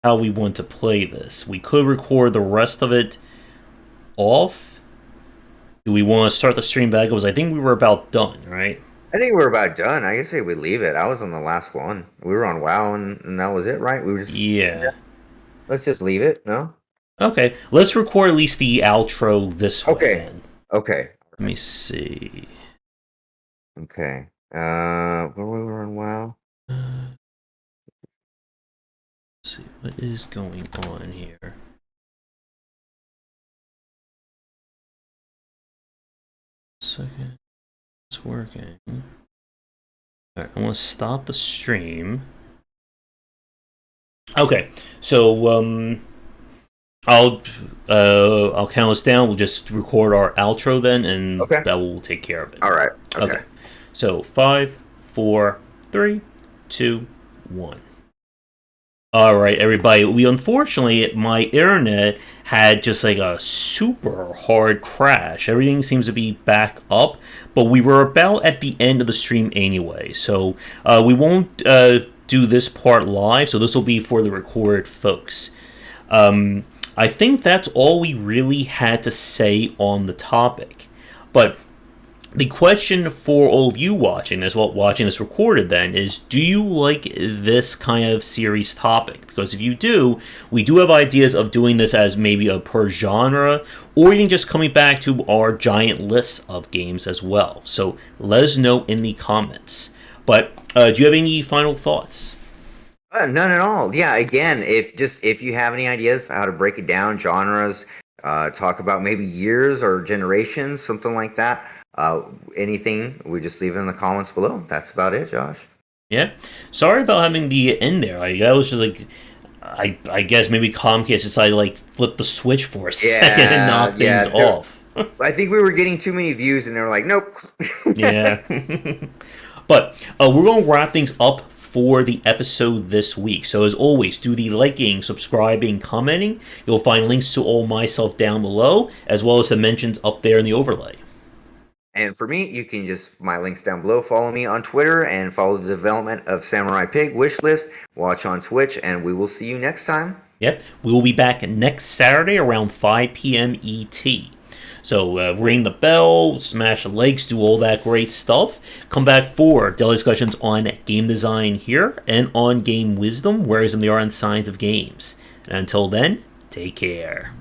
how we want to play this. We could record the rest of it off. Do we want to start the stream back? Because I think we were about done, right? I think we're about done. I guess say we leave it. I was on the last one. We were on WoW and that was it, right? We were just Yeah. let's just leave it, no? Okay, let's record at least the outro this way Okay. then. Okay. Let me see. Okay. Where we were on WoW? Let's see what is going on here. Second, it's working. All right, I want to stop the stream. Okay, so I'll count us down. We'll just record our outro then, and Okay. that will take care of it. All right. Okay. So 5, 4, 3, 2, 1. All right, everybody. Unfortunately, my internet had just like a super hard crash. Everything seems to be back up, but we were about at the end of the stream anyway, so we won't do this part live. So this will be for the recorded folks. I think that's all we really had to say on the topic, but the question for all of you watching this recorded then is, do you like this kind of series topic? Because if you do, we do have ideas of doing this as maybe a per genre, or even just coming back to our giant lists of games as well. So let us know in the comments. But do you have any final thoughts? None at all. Yeah, again, if you have any ideas how to break it down, genres, talk about maybe years or generations, something like that. Anything, we just leave it in the comments below. That's about it, Josh. Yeah. Sorry about having the end there. I was just like, I guess maybe Comcast decided to like flip the switch for a second and knock things off. I think we were getting too many views, and they were like, "Nope." Yeah. But we're going to wrap things up for the episode this week. So as always, do the liking, subscribing, commenting. You'll find links to all myself down below, as well as the mentions up there in the overlay. And for me, you can just, my links down below. Follow me on Twitter and follow the development of Samurai Pig Wishlist. Watch on Twitch, and we will see you next time. Yep, we will be back next Saturday around 5 p.m. ET. So ring the bell, smash the likes, do all that great stuff. Come back for daily discussions on game design here and on game wisdom, whereas in the art and science of games. And until then, take care.